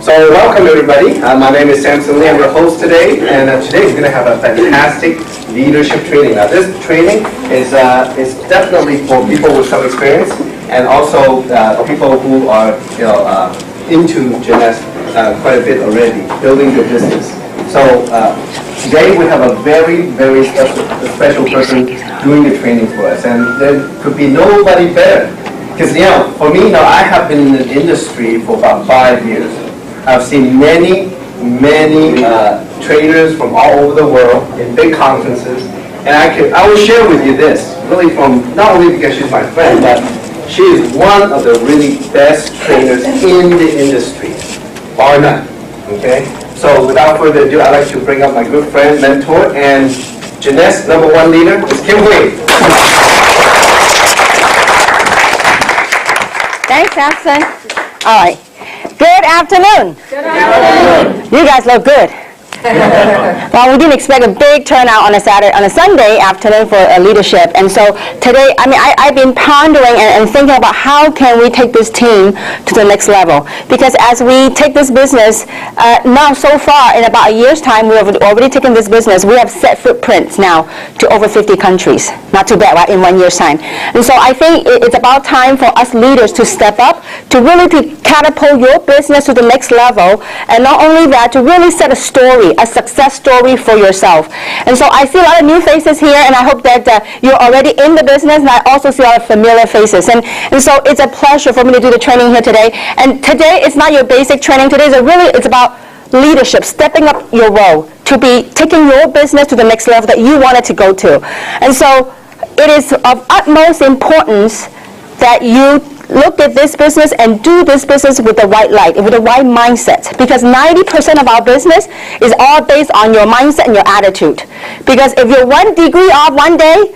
So welcome everybody. My name is Samson Lee. I'm your host today, and today we're going to have a fantastic leadership training. Now this training is definitely for people with some experience, and also people who are into Jeunesse quite a bit already, building their business. So today we have a very, very special person doing the training for us, and there could be nobody better. Because for me, I have been in the industry for about 5 years. I've seen many trainers from all over the world in big conferences, and I will share with you this, really from, not only because she's my friend, but she is one of the really best trainers in the industry, bar none, okay? So without further ado, I'd like to bring up my good friend, mentor, and Jeunesse #1 leader, Ms. Kim Hui. Thanks, Samson. All right. Good afternoon. Good afternoon. You guys look good. Well, we didn't expect a big turnout on a Sunday afternoon for leadership, and so today, I've been pondering and thinking about how can we take this team to the next level. Because as we take this business, now so far in about a year's time, we have already taken this business. We have set footprints now to over 50 countries. Not too bad, right? In 1 year's time. And so I think it's about time for us leaders to step up, to really catapult your business to the next level, and not only that, to really set a story, a success story for yourself. And so I see a lot of new faces here, and I hope that you're already in the business, and I also see a lot of familiar faces. And so it's a pleasure for me to do the training here today. And today it's not your basic training. Today it's about leadership, stepping up your role, to be taking your business to the next level that you want it to go to. And so it is of utmost importance that you look at this business and do this business with the right light, with the right mindset. Because 90% of our business is all based on your mindset and your attitude. Because if you're 1 degree off one day,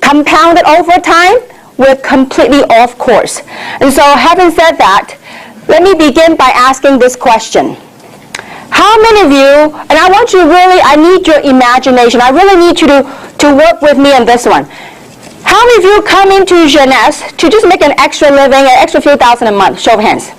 compounded over time, we're completely off course. And so having said that, let me begin by asking this question. How many of you, and I need your imagination. I really need you to work with me on this one. How many of you come into Jeunesse to just make an extra living, an extra few thousand a month? Show of hands.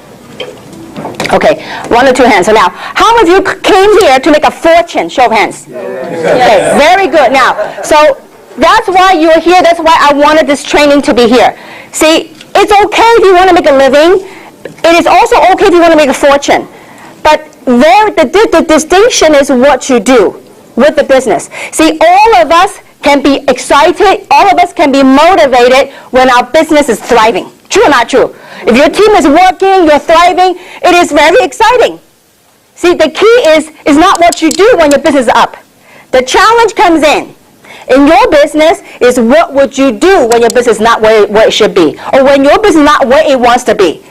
Okay, 1 or 2 hands. So now, how many of you came here to make a fortune? Show of hands. Okay, very good. Now, so that's why you're here. That's why I wanted this training to be here. See, it's okay if you want to make a living. It is also okay if you want to make a fortune. But the distinction is what you do with the business. See, all of us can be excited, all of us can be motivated when our business is thriving. True or not true? If your team is working, you're thriving, it is very exciting. See, the key is not what you do when your business is up. The challenge comes in your business is what would you do when your business is not where it should be, or when your business is not where it wants to be.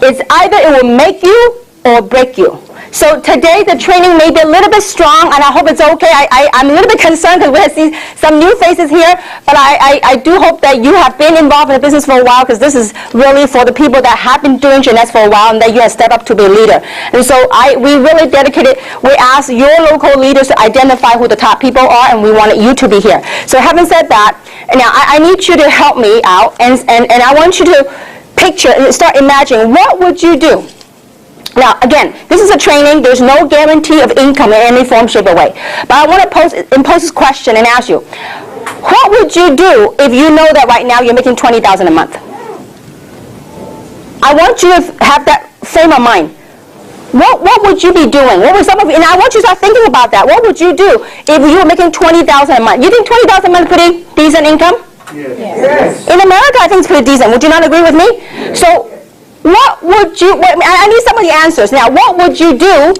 It's either it will make you or break you. So today the training may be a little bit strong, and I hope it's okay. I'm a little bit concerned because we have seen some new faces here, but I do hope that you have been involved in the business for a while, because this is really for the people that have been doing Jeunesse for a while and that you have stepped up to be a leader. And so we really dedicated, we asked your local leaders to identify who the top people are, and we wanted you to be here. So having said that, now I need you to help me out, and I want you to picture and start imagining, what would you do? Now, again, this is a training. There's no guarantee of income in any form, shape, or way. But I want to impose this question and ask you, what would you do if you know that right now you're making $20,000 a month? I want you to have that frame of mind. What would you be doing? What would some of you, and I want you to start thinking about that. What would you do if you were making $20,000 a month? You think $20,000 a month is pretty decent income? Yes. In America, I think it's pretty decent. Would you not agree with me? So, what would you, I need some of the answers. Now, what would you do?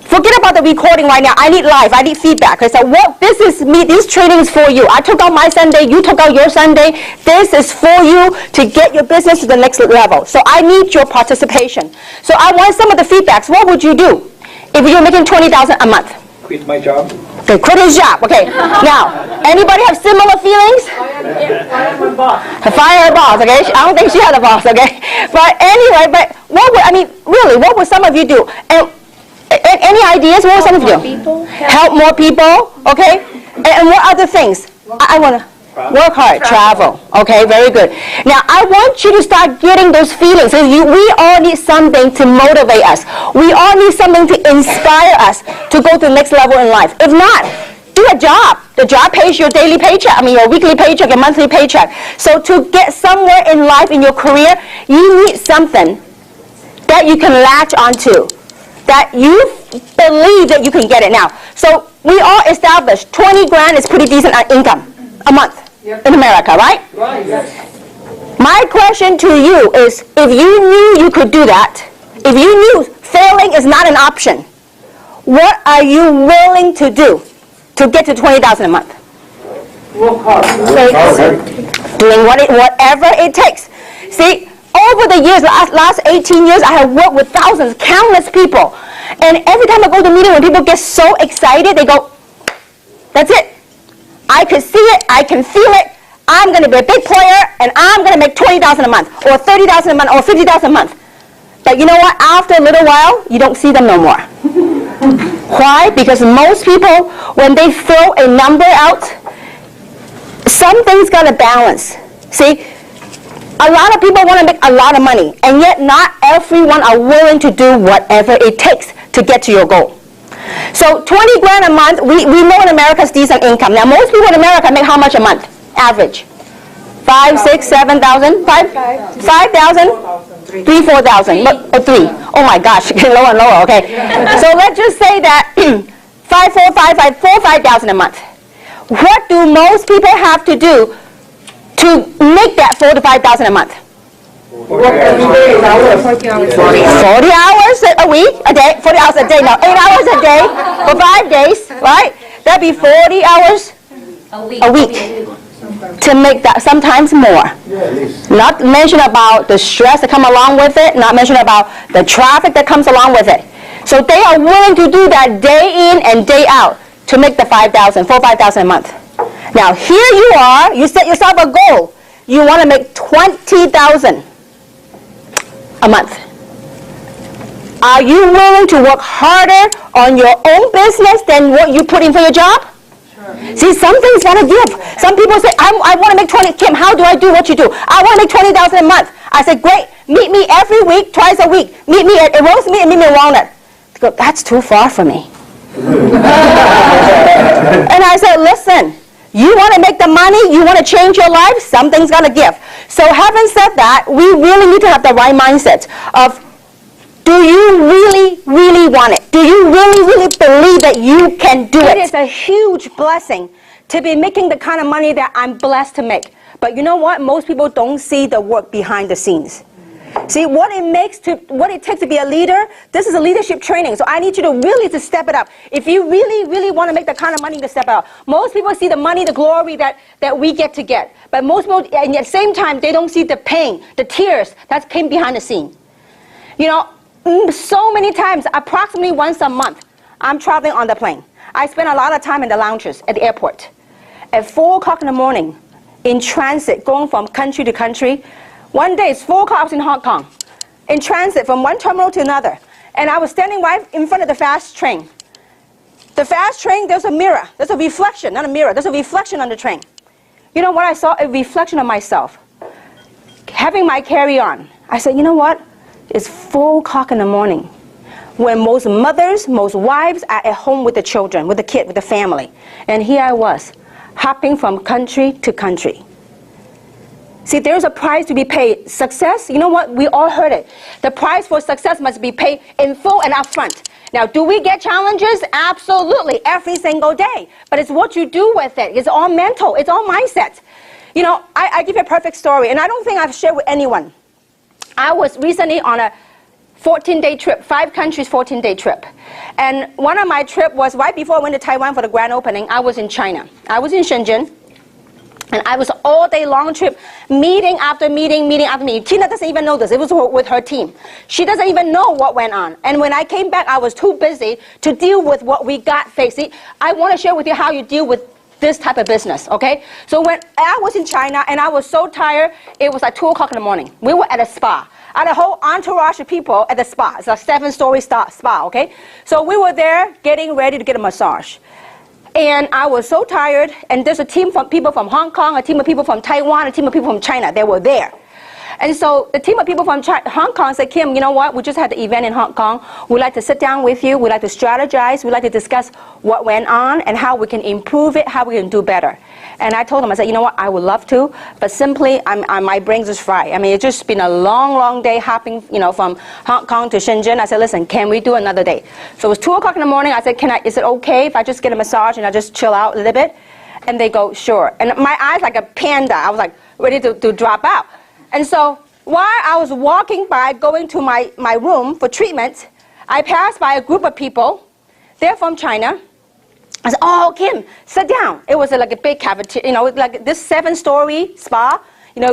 Forget about the recording right now. I need live. I need feedback. I said, this is me. This training is for you. I took out my Sunday. You took out your Sunday. This is for you to get your business to the next level. So I need your participation. So I want some of the feedbacks. What would you do if you're making $20,000 a month? Quit my job. Okay, quit his job. Okay. Now, anybody have similar feelings? Fire my boss. Fire her boss, okay? I don't think she had a boss, okay? But anyway, what would some of you do? And any ideas? What would some of you do? People. Help more people, okay? And what other things? I want to. Work hard, travel. Okay, very good. Now, I want you to start getting those feelings. So we all need something to motivate us. We all need something to inspire us to go to the next level in life. If not, do a job. The job pays your daily paycheck, your weekly paycheck, your monthly paycheck. So to get somewhere in life, in your career, you need something that you can latch onto, that you believe that you can get it now. So we all established 20 grand is pretty decent income a month in America, right? Right, yes. My question to you is, if you knew you could do that, if you knew failing is not an option, what are you willing to do to get to 20,000 a month? Work hard. Doing whatever it takes. See, over the years, last 18 years, I have worked with thousands, countless people. And every time I go to a meeting, when people get so excited, they go, that's it. I can see it, I can feel it. I'm going to be a big player, and I'm going to make 20,000 a month, or 30,000 a month, or 50,000 a month. But you know what? After a little while, you don't see them no more. Why? Because most people, when they throw a number out, something's got to balance. See, a lot of people want to make a lot of money, and yet not everyone are willing to do whatever it takes to get to your goal. So 20 grand a month, we know in America's decent income. Now most people in America make how much a month? Average. 5, 6, 7,000? 5,000? 3, 4,000. Or 3. Oh my gosh, getting lower and lower, okay. So let's just say that 5, 4, 5, 5, 4, 5,000 a month. What do most people have to do to make that 4 to 5,000 a month? Work every day, 8 hours. 40 hours a week, a day, 40 hours a day, no, 8 hours a day for 5 days, right? That'd be 40 hours a week to make that, sometimes more. Not mention about the stress that come along with it, not mention about the traffic that comes along with it. So they are willing to do that day in and day out to make the 5,000, 5,000 a month. Now here you are, you set yourself a goal. You want to make 20,000 a month. Are you willing to work harder on your own business than what you put in for your job? Sure. See, something's got to give. Some people say, I want to make 20. Kim, how do I do what you do? I want to make 20,000 a month. I said, great. Meet me every week, twice a week. Meet me at roast meat and meet me at Walnut. They go, that's too far for me. And I said, listen, you want to make the money, you want to change your life, something's got to give. So having said that, we really need to have the right mindset of, do you really, really want it? Do you really, really believe that you can do it? It is a huge blessing to be making the kind of money that I'm blessed to make. But you know what? Most people don't see the work behind the scenes. See, what it takes to be a leader, this is a leadership training. So I need you to really step it up. If you really, really want to make the kind of money to step out. Most people see the money, the glory that we get to get. But most people, and at the same time, they don't see the pain, the tears that came behind the scene. You know, so many times, approximately once a month, I'm traveling on the plane. I spend a lot of time in the lounges at the airport. At 4 o'clock in the morning, in transit, going from country to country. One day, it's 4 o'clock in Hong Kong, in transit from one terminal to another. And I was standing right in front of the fast train. The fast train, there's a mirror. There's a reflection, not a mirror. There's a reflection on the train. You know what? I saw a reflection of myself. Having my carry-on. I said, you know what? It's 4 o'clock in the morning, when most mothers, most wives are at home with the children, with the kid, with the family. And here I was, hopping from country to country. See, there's a price to be paid. Success, you know what? We all heard it. The price for success must be paid in full and upfront. Now, do we get challenges? Absolutely, every single day. But it's what you do with it. It's all mental. It's all mindset. You know, I give you a perfect story, and I don't think I've shared with anyone. I was recently on a 14-day trip, 5 countries, 14-day trip. And one of my trips was right before I went to Taiwan for the grand opening. I was in China. I was in Shenzhen. And I was all day long trip, meeting after meeting, meeting after meeting. Tina doesn't even know this. It was with her team. She doesn't even know what went on. And when I came back, I was too busy to deal with what we got faced. See, I want to share with you how you deal with this type of business, okay? So when I was in China and I was so tired, it was like 2 o'clock in the morning. We were at a spa. I had a whole entourage of people at the spa. It's a 7-story spa, okay? So we were there getting ready to get a massage. And I was so tired, and there's a team from people from Hong Kong, a team of people from Taiwan, a team of people from China. They were there. And so the team of people from Hong Kong said, Kim, you know what? We just had the event in Hong Kong. We'd like to sit down with you. We'd like to strategize. We'd like to discuss what went on and how we can improve it, how we can do better. And I told them, I said, you know what? I would love to, but simply my brain's just fried. I mean, it's just been a long, long day hopping, from Hong Kong to Shenzhen. I said, listen, can we do another day? So it was 2 o'clock in the morning. I said, is it okay if I just get a massage and I just chill out a little bit? And they go, sure. And my eyes like a panda. I was like ready to drop out. And so while I was walking by, going to my room for treatment, I passed by a group of people. They're from China. I said, oh, Kim, sit down. It was like a big cafeteria, like this 7-story spa.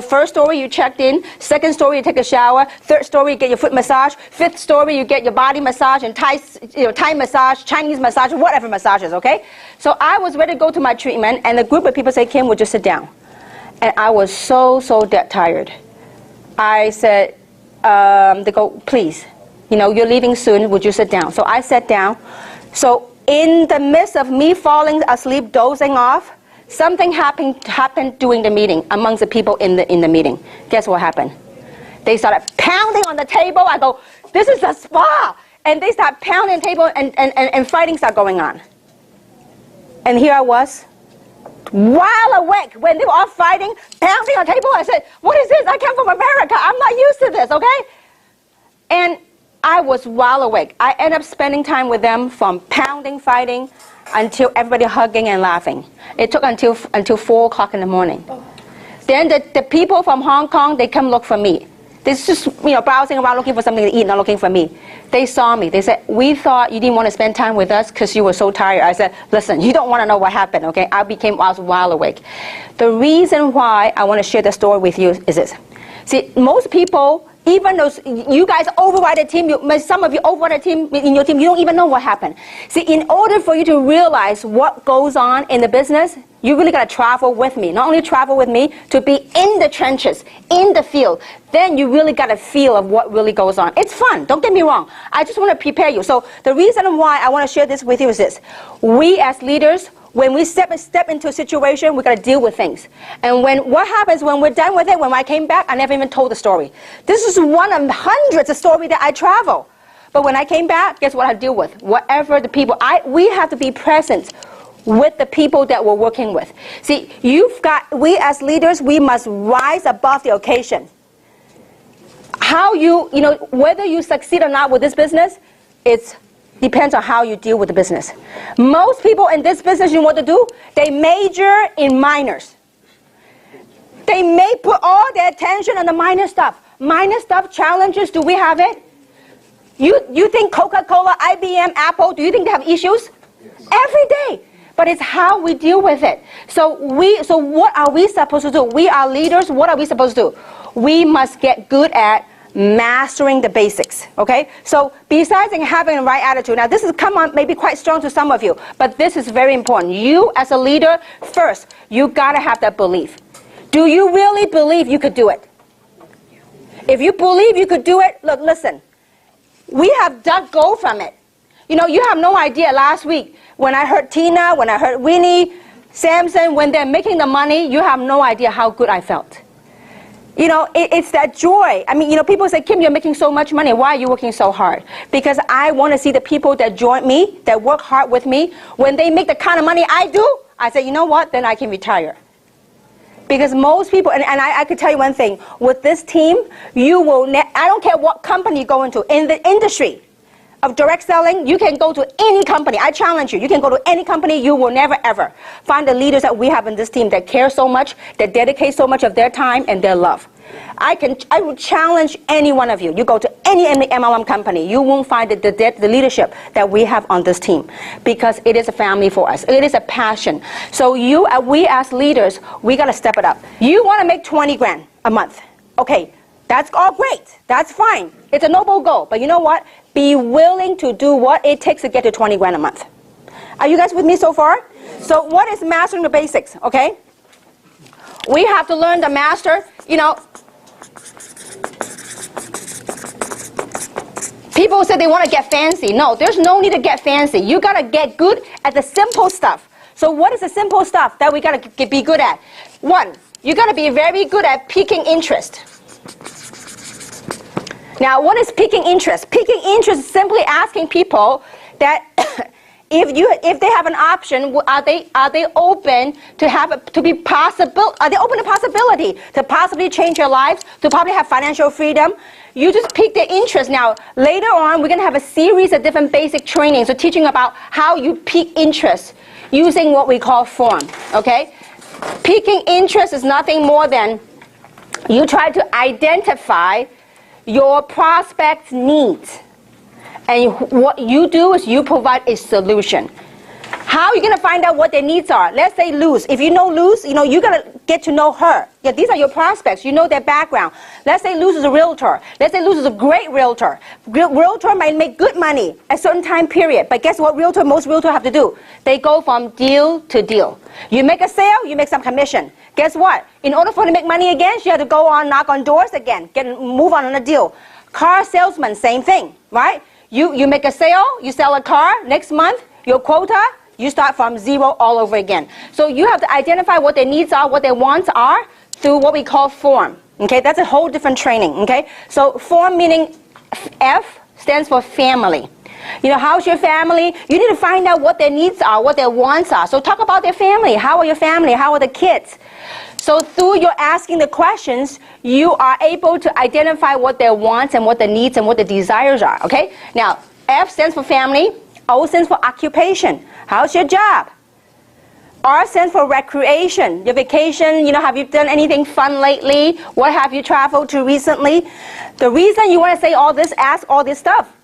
First story you checked in, second story you take a shower, third story you get your foot massage, fifth story you get your body massage and Thai massage, Chinese massage, whatever massages, okay? So I was ready to go to my treatment, and the group of people said, Kim, we'll just sit down. And I was so dead tired. I said, they go, please, you're leaving soon, would you sit down? So I sat down. So in the midst of me falling asleep, dozing off, something happened during the meeting amongst the people in the meeting. Guess what happened? They started pounding on the table. I go, this is a spa. And they start pounding the table, and fighting started going on. And here I was, wide awake, when they were all fighting, pounding on the table. I said, what is this? I came from America. I'm not used to this, okay? And I was wide awake. I ended up spending time with them from pounding, fighting, until everybody hugging and laughing. It took until 4 o'clock in the morning. Then the people from Hong Kong, they come look for me. They're just browsing around looking for something to eat, not looking for me. They saw me. They said, we thought you didn't want to spend time with us because you were so tired. I said, listen, you don't want to know what happened, okay? I was wide awake. The reason why I want to share the story with you is this. See, most people, even those, you guys override a team, some of you override a team in your team, you don't even know what happened. See, in order for you to realize what goes on in the business, you really got to travel with me. Not only travel with me, to be in the trenches, in the field. Then you really got a feel of what really goes on. It's fun, don't get me wrong. I just want to prepare you. So the reason why I want to share this with you is this. We as leaders, when we step into a situation, we got to deal with things. And what happens when we're done with it, when I came back, I never even told the story. This is one of hundreds of stories that I travel. But when I came back, guess what I deal with? Whatever the people, we have to be present with the people that we're working with. See, we as leaders, we must rise above the occasion. How whether you succeed or not with this business, it depends on how you deal with the business. Most people in this business, you know what to do? They major in minors. They may put all their attention on the minor stuff. Minor stuff, challenges, do we have it? You think Coca-Cola, IBM, Apple, do you think they have issues? Yes. Every day. But it's how we deal with it. So what are we supposed to do? We are leaders. What are we supposed to do? We must get good at mastering the basics, okay? So besides having the right attitude, now this is maybe quite strong to some of you, but this is very important. You as a leader, first, you got to have that belief. Do you really believe you could do it? If you believe you could do it, look, listen, we have dug gold from it. You have no idea last week when I heard Tina, when I heard Winnie, Samson, when they're making the money, you have no idea how good I felt. It's that joy. I mean, people say, Kim, you're making so much money. Why are you working so hard? Because I want to see the people that join me, that work hard with me, when they make the kind of money I do, I say, you know what? Then I can retire. Because most people, and I could tell you one thing, with this team, you will, I don't care what company you go into, in the industry of direct selling, you can go to any company. I challenge you. You can go to any company. You will never, ever find the leaders that we have in this team that care so much, that dedicate so much of their time and their love. I would challenge any one of you. You go to any MLM company, you won't find the leadership that we have on this team, because it is a family for us. It is a passion. So we as leaders, we got to step it up. You want to make 20 grand a month. Okay, that's all great. That's fine. It's a noble goal. But you know what? Be willing to do what it takes to get to 20 grand a month. Are you guys with me so far? So what is mastering the basics? Okay? We have to learn to master, people say they want to get fancy. No, there's no need to get fancy. You got to get good at the simple stuff. So what is the simple stuff that we got to be good at? One, you got to be very good at piquing interest. Now, what is piquing interest? Piquing interest is simply asking people that if they have an option, are they open to are they open to possibility to possibly change their lives, to probably have financial freedom? You just pique their interest. Now, later on, we're going to have a series of different basic trainings, so teaching about how you pique interest using what we call form, okay? Piquing interest is nothing more than you try to identify your prospect's needs. And what you do is you provide a solution. How are you going to find out what their needs are? Let's say Luz. If you know Luz, you got to get to know her. Yeah, these are your prospects. You know their background. Let's say Luz is a realtor. Let's say Luz is a great realtor. Realtor might make good money at a certain time period. But guess what most realtors have to do? They go from deal to deal. You make a sale, you make some commission. Guess what? In order for her to make money again, she had to go on, knock on doors again, move on a deal. Car salesman, same thing, right? You make a sale, you sell a car, next month, your quota, you start from zero all over again. So you have to identify what their needs are, what their wants are, through what we call form. Okay, that's a whole different training, okay? So form meaning F stands for family. How's your family? You need to find out what their needs are, what their wants are. So talk about their family. How are your family? How are the kids? So through your asking the questions, you are able to identify what their wants and what the needs and what the desires are, okay? Now, F stands for family. O stands for occupation. How's your job? R stands for recreation. Your vacation, have you done anything fun lately? What have you traveled to recently? The reason you want to say all this, ask all this stuff,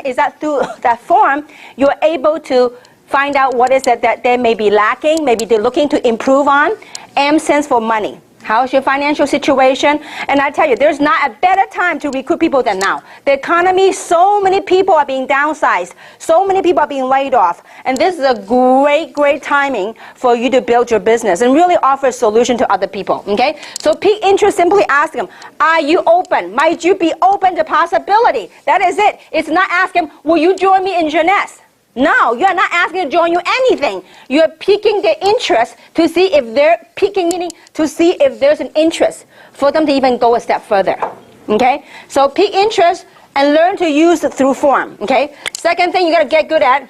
is that through that form, you're able to find out what is it that they may be lacking, maybe they're looking to improve on. M stands for money. How's your financial situation? And I tell you, there's not a better time to recruit people than now. The economy, so many people are being downsized. So many people are being laid off. And this is a great timing for you to build your business and really offer a solution to other people, okay? So pique interest, simply ask them, are you open? Might you be open to possibility? That is it. It's not asking, will you join me in jeunesse? No, you're not asking to join you anything. You're piquing their interest to see if they're piquing, meaning to see if there's an interest for them to even go a step further. Okay? So pique interest and learn to use it through form. Okay? Second thing you got to get good at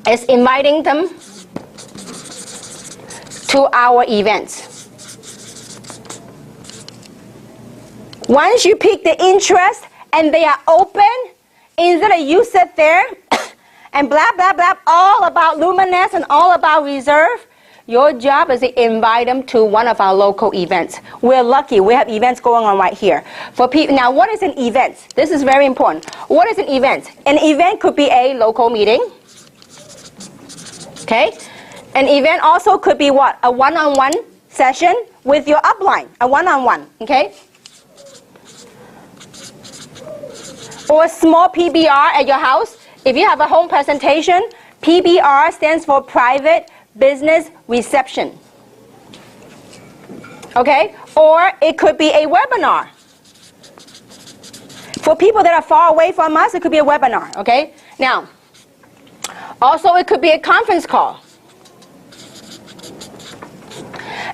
is inviting them to our events. Once you pique the interest and they are open, instead of you sit there and blah, blah, blah, all about luminous and all about reserve, your job is to invite them to one of our local events. We're lucky. We have events going on right here. For people, now, what is an event? This is very important. What is an event? An event could be a local meeting. Okay? An event also could be what? A one-on-one session with your upline. A one-on-one. Okay? Or a small PBR at your house. If you have a home presentation, PBR stands for Private Business Reception. Okay? Or it could be a webinar. For people that are far away from us, it could be a webinar. Okay? Now, also it could be a conference call.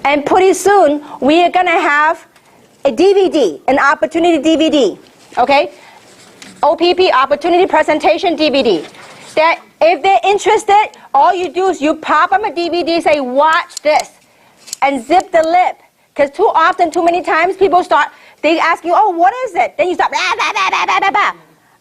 And pretty soon, we are going to have a DVD, an opportunity DVD. Okay? OPP, Opportunity Presentation DVD. That if they're interested, all you do is you pop them a DVD, say, watch this, and zip the lip. Because too often, too many times, people they ask you, oh, what is it? Then you start, blah, blah, blah, blah, blah, blah, blah,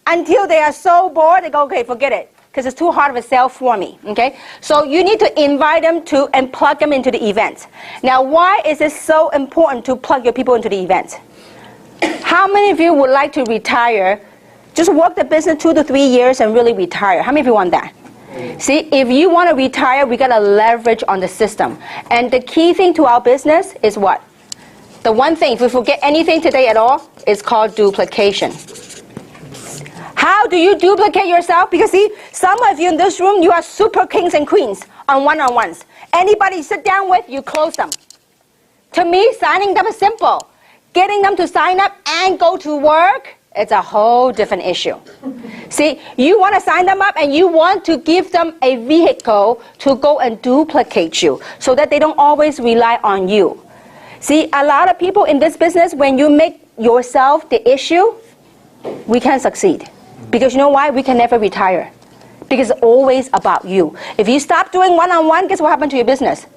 until they are so bored, they go, okay, forget it. Because it's too hard of a sell for me, okay? So you need to invite them to and plug them into the event. Now, why is it so important to plug your people into the event? How many of you would like to retire? Just work the business 2 to 3 years and really retire. How many of you want that? See, if you want to retire, we got to leverage on the system. And the key thing to our business is what? The one thing, if we forget anything today at all, is called duplication. How do you duplicate yourself? Because see, some of you in this room, you are super kings and queens on one-on-ones. Anybody you sit down with, you close them. To me, signing them is simple. Getting them to sign up and go to work, it's a whole different issue. See, you want to sign them up and you want to give them a vehicle to go and duplicate you so that they don't always rely on you. See, a lot of people in this business, when you make yourself the issue, we can't succeed. Because you know why? We can never retire. Because it's always about you. If you stop doing one-on-one, guess what happened to your business?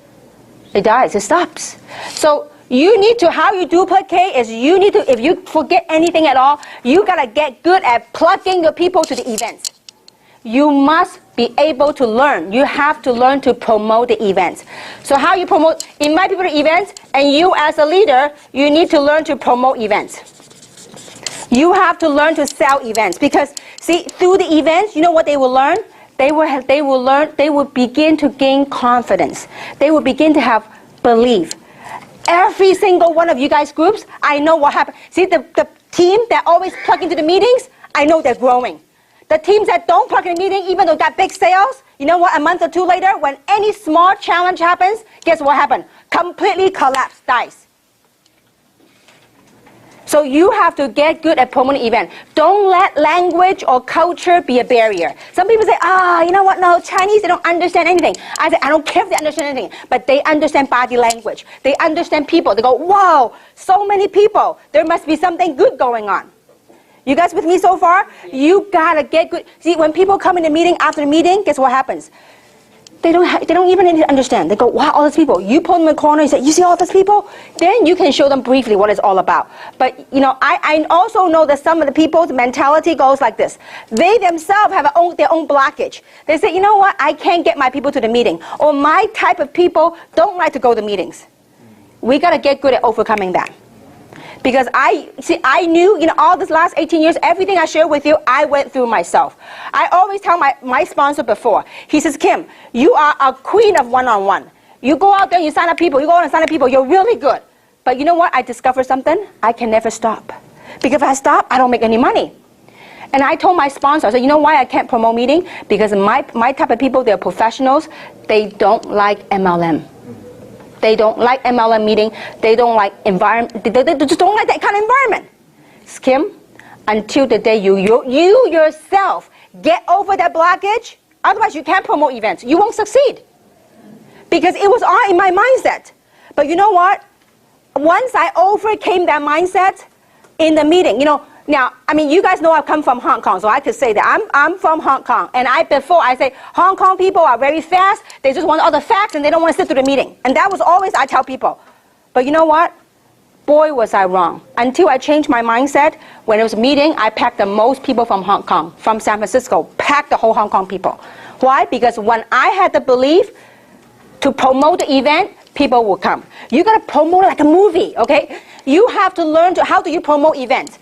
It dies, it stops. So you need to, how you duplicate is you need to, if you forget anything at all, you got to get good at plugging your people to the events. You must be able to learn. You have to learn to promote the events. So how you promote, invite people to events, and you as a leader, you need to learn to promote events. You have to learn to sell events because, see, through the events, you know what they will learn? They will begin to gain confidence. They will begin to have belief. Every single one of you guys groups, I know what happened. See, the team that always plug into the meetings, I know they're growing. The teams that don't plug in the meeting, even though got big sales, you know what, a month or two later, when any small challenge happens, guess what happened? Completely collapse, dies. So you have to get good at promoting events. Don't let language or culture be a barrier. Some people say, you know what, no, Chinese, they don't understand anything. I say, I don't care if they understand anything, but they understand body language. They understand people. They go, whoa, so many people. There must be something good going on. You guys with me so far? You gotta get good. See, when people come in the meeting, after the meeting, guess what happens? They don't even understand. They go, wow, all these people. You pull them in the corner, you say, you see all these people? Then you can show them briefly what it's all about. But, you know, I also know that some of the people's mentality goes like this. They themselves have their own blockage. They say, you know what, I can't get my people to the meeting. Or my type of people don't like to go to meetings. We got to get good at overcoming that. Because I knew, you know, all this last 18 years, everything I share with you, I went through myself. I always tell my sponsor before, he says, Kim, you are a queen of one-on-one. You go out there, you sign up people, you're really good. But you know what, I discovered something, I can never stop. Because if I stop, I don't make any money. And I told my sponsor, I said, you know why I can't promote meeting? Because my type of people, they're professionals, they don't like MLM. They don't like MLM meeting. They don't like environment. They just don't like that kind of environment. Kim, until the day you yourself get over that blockage, otherwise you can't promote events. You won't succeed. Because it was all in my mindset. But you know what? Once I overcame that mindset in the meeting, you know, now, I mean, you guys know I come from Hong Kong, so I could say that I'm from Hong Kong. And before I say, Hong Kong people are very fast. They just want all the facts and they don't want to sit through the meeting. And that was always I tell people. But you know what? Boy, was I wrong. Until I changed my mindset, when it was a meeting, I packed the most people from Hong Kong, from San Francisco, packed the whole Hong Kong people. Why? Because when I had the belief to promote the event, people will come. You got to promote it like a movie, okay? You have to learn how do you promote events.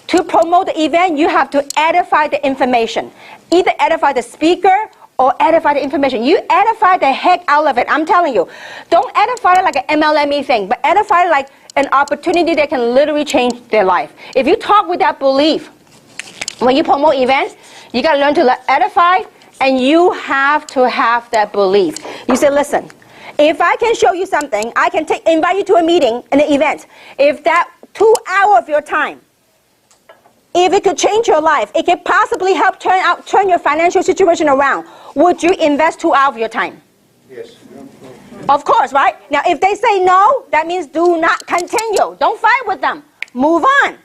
To promote the event, you have to edify the information. Either edify the speaker or edify the information. You edify the heck out of it, I'm telling you. Don't edify it like an MLM thing, but edify it like an opportunity that can literally change their life. If you talk with that belief, when you promote events, you got to learn to edify, and you have to have that belief. You say, listen, if I can show you something, I can invite you to a meeting, an event. If that 2 hours of your time, if it could change your life, it could possibly help turn your financial situation around, would you invest 2 hours of your time? Yes. Of course, right? Now, if they say no, that means do not continue. Don't fight with them. Move on.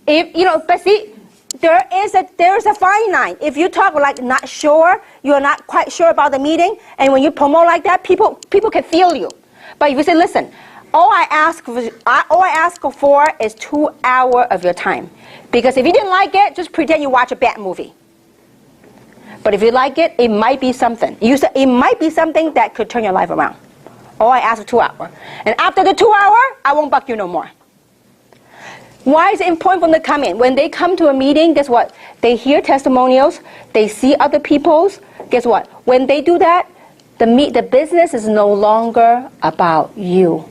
If you know, but see, there is a fine line. If you talk like not sure, you're not quite sure about the meeting, and when you promote like that, people can feel you. But if you say, listen, all I ask for is 2 hours of your time. Because if you didn't like it, just pretend you watch a bad movie. But if you like it, it might be something. It might be something that could turn your life around. All I ask for 2 hours. And after the 2 hours, I won't bug you no more. Why is it important for them to come in? When they come to a meeting, guess what? They hear testimonials. They see other people's. Guess what? When they do that, the business is no longer about you.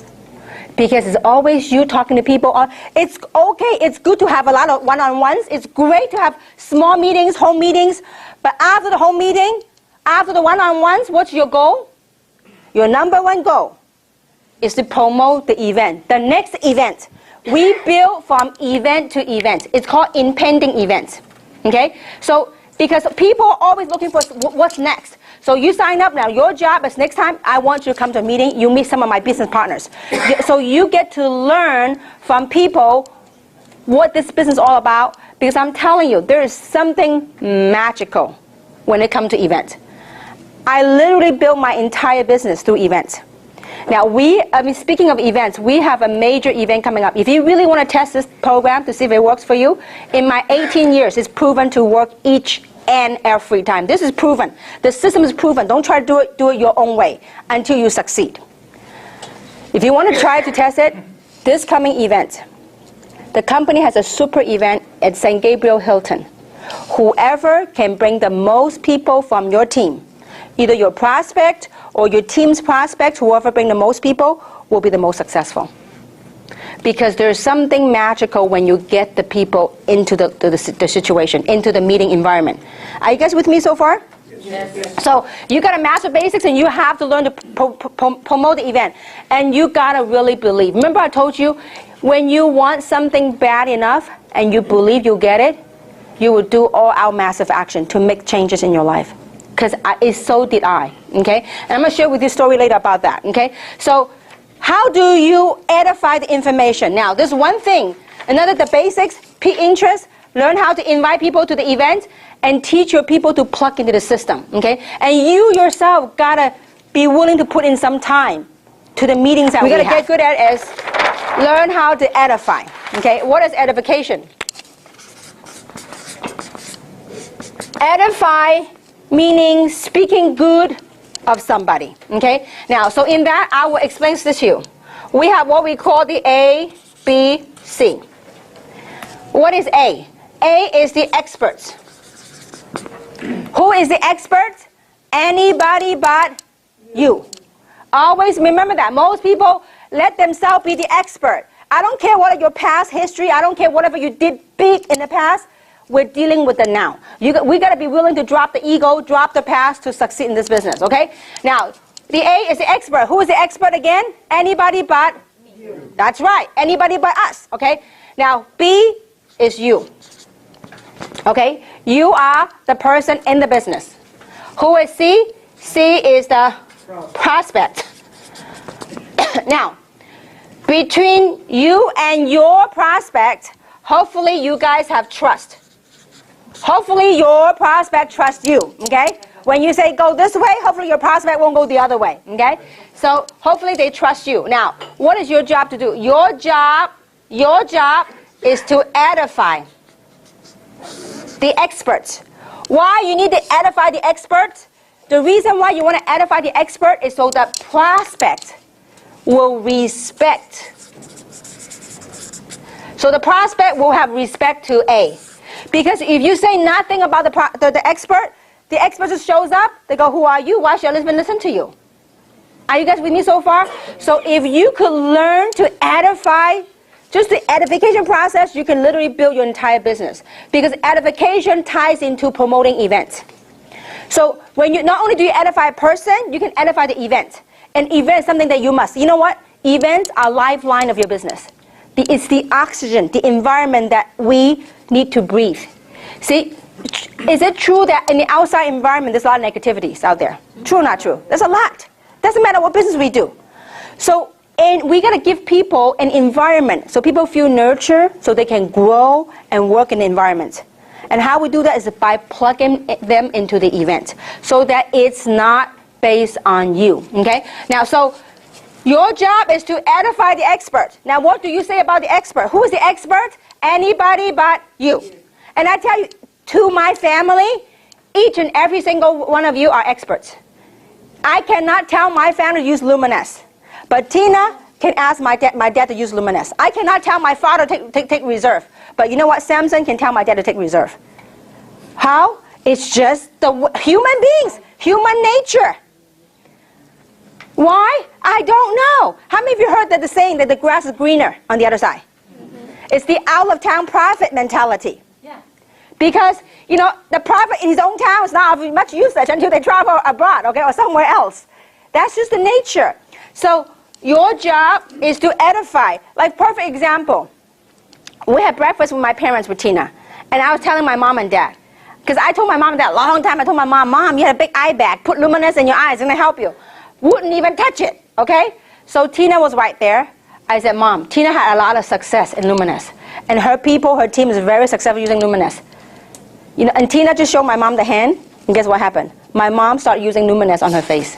Because it's always you talking to people. It's okay, it's good to have a lot of one-on-ones. It's great to have small meetings, home meetings. But after the home meeting, after the one-on-ones, what's your goal? Your number one goal is to promote the event, the next event. We build from event to event. It's called impending events. Okay? So, because people are always looking for what's next. So you sign up now. Your job is next time I want you to come to a meeting, you meet some of my business partners. So you get to learn from people what this business is all about, because I'm telling you, there is something magical when it comes to events. I literally built my entire business through events. Now, speaking of events, we have a major event coming up. If you really want to test this program to see if it works for you, in my 18 years, it's proven to work each and every time. This is proven. The system is proven. Don't try to do it your own way until you succeed. If you want to try to test it, this coming event, the company has a super event at St. Gabriel Hilton. Whoever can bring the most people from your team, either your prospect or your team's prospect, whoever bring the most people will be the most successful. Because there's something magical when you get the people into the situation, into the meeting environment. Are you guys with me so far? Yes. So you got to master basics, and you have to learn to promote the event. And you got to really believe. Remember I told you, when you want something bad enough and you believe you'll get it, you will do all out massive action to make changes in your life. Because so did I. Okay? And I'm going to share with you a story later about that. Okay? So how do you edify the information? Now, there's one thing. Another, the basics, peak interest, learn how to invite people to the event, and teach your people to plug into the system. Okay? And you yourself got to be willing to put in some time to the meetings that we got to get good at is learn how to edify. Okay? What is edification? Edify meaning speaking good of somebody. Okay? Now, so in that, I will explain this to you. We have what we call the A, B, C. What is A? A is the experts. Who is the expert? Anybody but you. Always remember that. Most people let themselves be the expert. I don't care what your past history, I don't care whatever you did big in the past. We're dealing with the now. We got to be willing to drop the ego, drop the past to succeed in this business, okay? Now, the A is the expert. Who is the expert again? Anybody but you. That's right. Anybody but us, okay? Now, B is you. Okay? You are the person in the business. Who is C? C is the prospect. Now, between you and your prospect, hopefully you guys have trust. Hopefully your prospect trusts you, okay? When you say go this way, hopefully your prospect won't go the other way, okay? So hopefully they trust you. Now, what is your job to do? Your job is to edify the experts. Why you need to edify the experts? The reason why you want to edify the expert is so that prospect will respect. So the prospect will have respect to A. Because if you say nothing about the expert just shows up, they go, who are you? Why should I listen to you? Are you guys with me so far? So if you could learn to edify, just the edification process, you can literally build your entire business. Because edification ties into promoting events. So when you not only do you edify a person, you can edify the event. An event is something that you must. You know what? Events are lifeline of your business. It's the oxygen, the environment that we need to breathe. See, is it true that in the outside environment there's a lot of negativities out there? True or not true? There's a lot. Doesn't matter what business we do. So, and we got to give people an environment so people feel nurtured, so they can grow and work in the environment. And how we do that is by plugging them into the event so that it's not based on you. Okay? Now, so your job is to edify the expert. Now, what do you say about the expert? Who is the expert? Anybody but you. And I tell you, to my family, each and every single one of you are experts. I cannot tell my family to use Luminous, but Tina can ask my dad to use Luminous. I cannot tell my father to take reserve, but you know what? Samson can tell my dad to take reserve. How? It's just the human beings, human nature. Why? I don't know. How many of you heard that the saying that the grass is greener on the other side? Mm-hmm. It's the out of town prophet mentality. Yeah. Because, you know, the prophet in his own town is not of much usage until they travel abroad, okay, or somewhere else. That's just the nature. So your job is to edify. Like, perfect example. We had breakfast with my parents, with Tina. And I was telling my mom and dad, because I told my mom and dad a long time, I told my mom, you had a big eye bag, put luminous in your eyes, it's going to help you. Wouldn't even touch it, okay? So Tina was right there. I said, Mom, Tina had a lot of success in luminous. And her people, her team is very successful using luminous. You know, and Tina just showed my mom the hand, and guess what happened? My mom started using luminous on her face.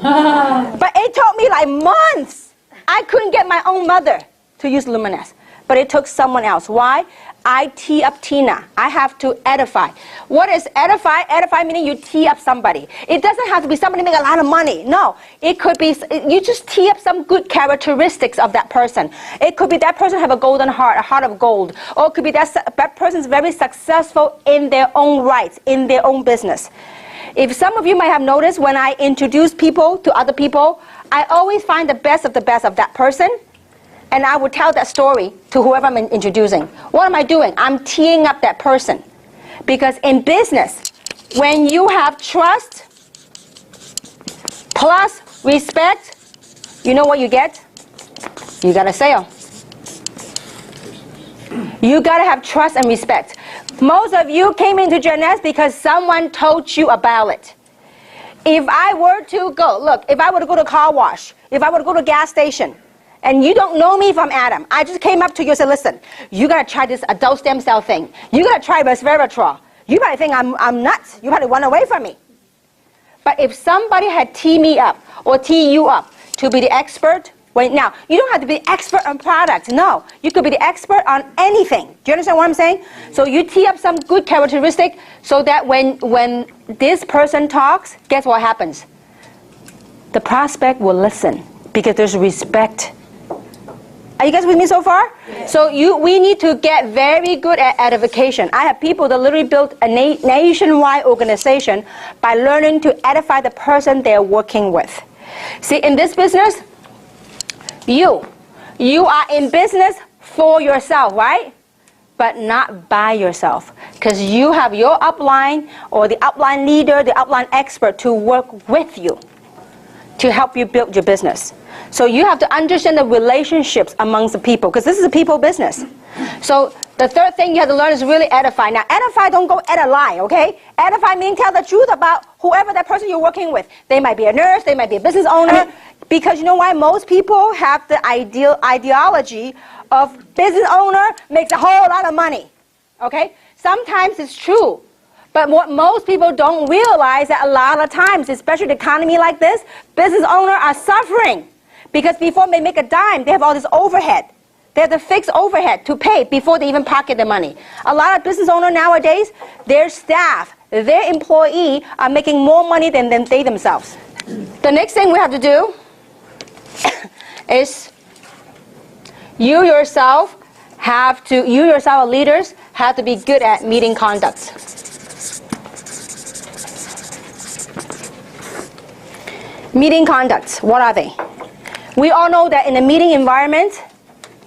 But it took me like months. I couldn't get my own mother to use luminous. But it took someone else. Why? I tee up Tina. I have to edify. What is edify? Edify meaning you tee up somebody. It doesn't have to be somebody making a lot of money. No. It could be, you just tee up some good characteristics of that person. It could be that person have a golden heart, a heart of gold. Or it could be that person's very successful in their own rights, in their own business. If some of you might have noticed when I introduce people to other people, I always find the best of that person. And I would tell that story to whoever I'm introducing. What am I doing? I'm teeing up that person. Because in business, when you have trust plus respect, you know what you get? You got a sale. You got to have trust and respect. Most of you came into Jeunesse because someone told you about it. If I were to go, look, if I were to go to a car wash, if I were to go to a gas station, and you don't know me from Adam, I just came up to you and said, listen, you got to try this adult stem cell thing. You got to try resveratrol. You probably think I'm nuts. You probably run away from me. But if somebody had teed me up or tee you up to be the expert, now, you don't have to be the expert on products. No, you could be the expert on anything. Do you understand what I'm saying? So you tee up some good characteristic so that when this person talks, guess what happens? The prospect will listen because there's respect. Are you guys with me so far? Yes. So we need to get very good at edification. I have people that literally built a nationwide organization by learning to edify the person they're working with. See, in this business, you are in business for yourself, right? But not by yourself. Because you have your upline or the upline leader, the upline expert to work with you to help you build your business. So you have to understand the relationships amongst the people, because this is a people business. So the third thing you have to learn is really edify. Now, edify, don't go ed a lie, okay? Edify means tell the truth about whoever that person you're working with. They might be a nurse, they might be a business owner, because you know why? Most people have the ideology of business owner makes a whole lot of money, okay? Sometimes it's true. But what most people don't realize that a lot of times, especially the economy like this, business owners are suffering. Because before they make a dime, they have all this overhead. They have the fixed overhead to pay before they even pocket the money. A lot of business owners nowadays, their staff, their employee are making more money than they themselves. The next thing we have to do is you yourself, leaders, have to be good at meeting conduct. Meeting conducts, what are they? We all know that in a meeting environment,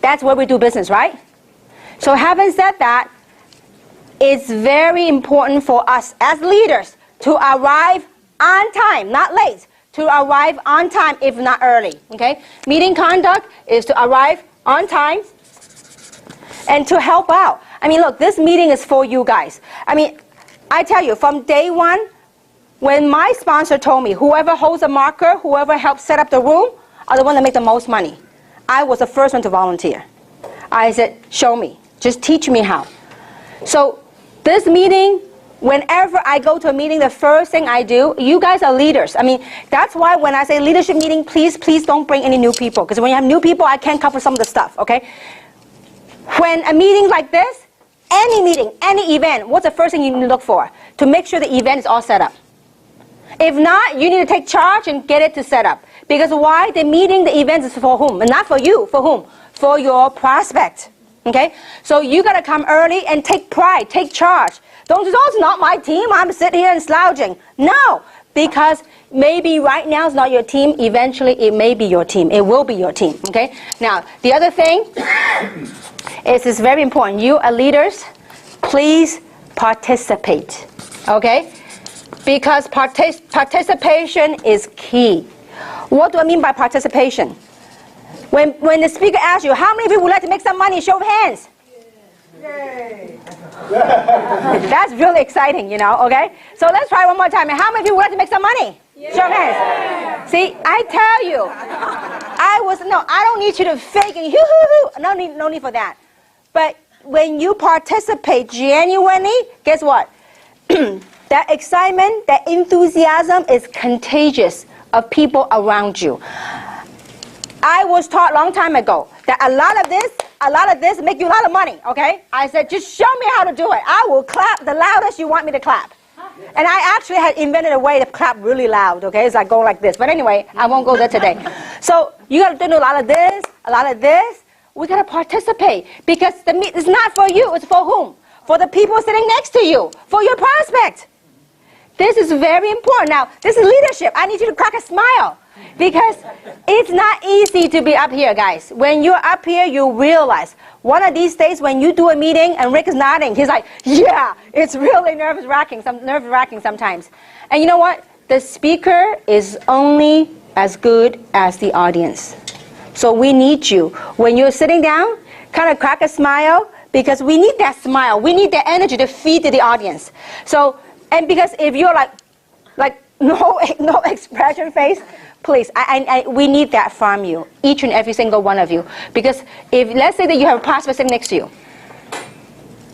that's where we do business, right? So having said that, it's very important for us as leaders to arrive on time, not late, to arrive on time if not early, okay? Meeting conduct is to arrive on time and to help out. I mean, look, this meeting is for you guys. I mean, I tell you, from day one, when my sponsor told me, whoever holds a marker, whoever helps set up the room, are the one that make the most money. I was the first one to volunteer. I said, show me. Just teach me how. So this meeting, whenever I go to a meeting, the first thing I do, you guys are leaders. I mean, that's why when I say leadership meeting, please don't bring any new people. Because when you have new people, I can't cover some of the stuff, okay? When a meeting like this, any meeting, any event, what's the first thing you need to look for? To make sure the event is all set up. If not, you need to take charge and get it to set up. Because why? The meeting, the event is for whom? And not for you. For whom? For your prospect. Okay? So you got to come early and take pride, take charge. Don't just, oh, it's not my team, I'm sitting here and slouching. No, because maybe right now it's not your team. Eventually it may be your team. It will be your team. Okay? Now, the other thing is it's very important. You are leaders, please participate. Okay? Because participation is key. What do I mean by participation? When the speaker asks you, how many people would like to make some money? Show of hands. Yay. That's really exciting, okay? So let's try one more time. And how many of you would like to make some money? Yeah. Show hands. See, I tell you, I don't need you to fake and hoo-hoo-hoo. No need for that. But when you participate genuinely, guess what? That excitement, that enthusiasm is contagious of people around you. I was taught a long time ago that a lot of this make you a lot of money, okay? I said, just show me how to do it. I will clap the loudest you want me to clap. And I actually had invented a way to clap really loud, okay? It's like go like this. But anyway, I won't go there today. So you got to do a lot of this, a lot of this. We got to participate because it's not for you. It's for whom? For the people sitting next to you, for your prospect. This is very important. Now, this is leadership. I need you to crack a smile because it's not easy to be up here, guys. When you're up here, you realize one of these days when you do a meeting and Rick is nodding, he's like, yeah, it's really nerve-wracking sometimes. And you know what? The speaker is only as good as the audience. So we need you. When you're sitting down, kind of crack a smile because we need that smile. We need that energy to feed to the audience. So, and because if you're like no expression face, please, we need that from you, each and every single one of you. Because if, let's say that you have a prospect sitting next to you.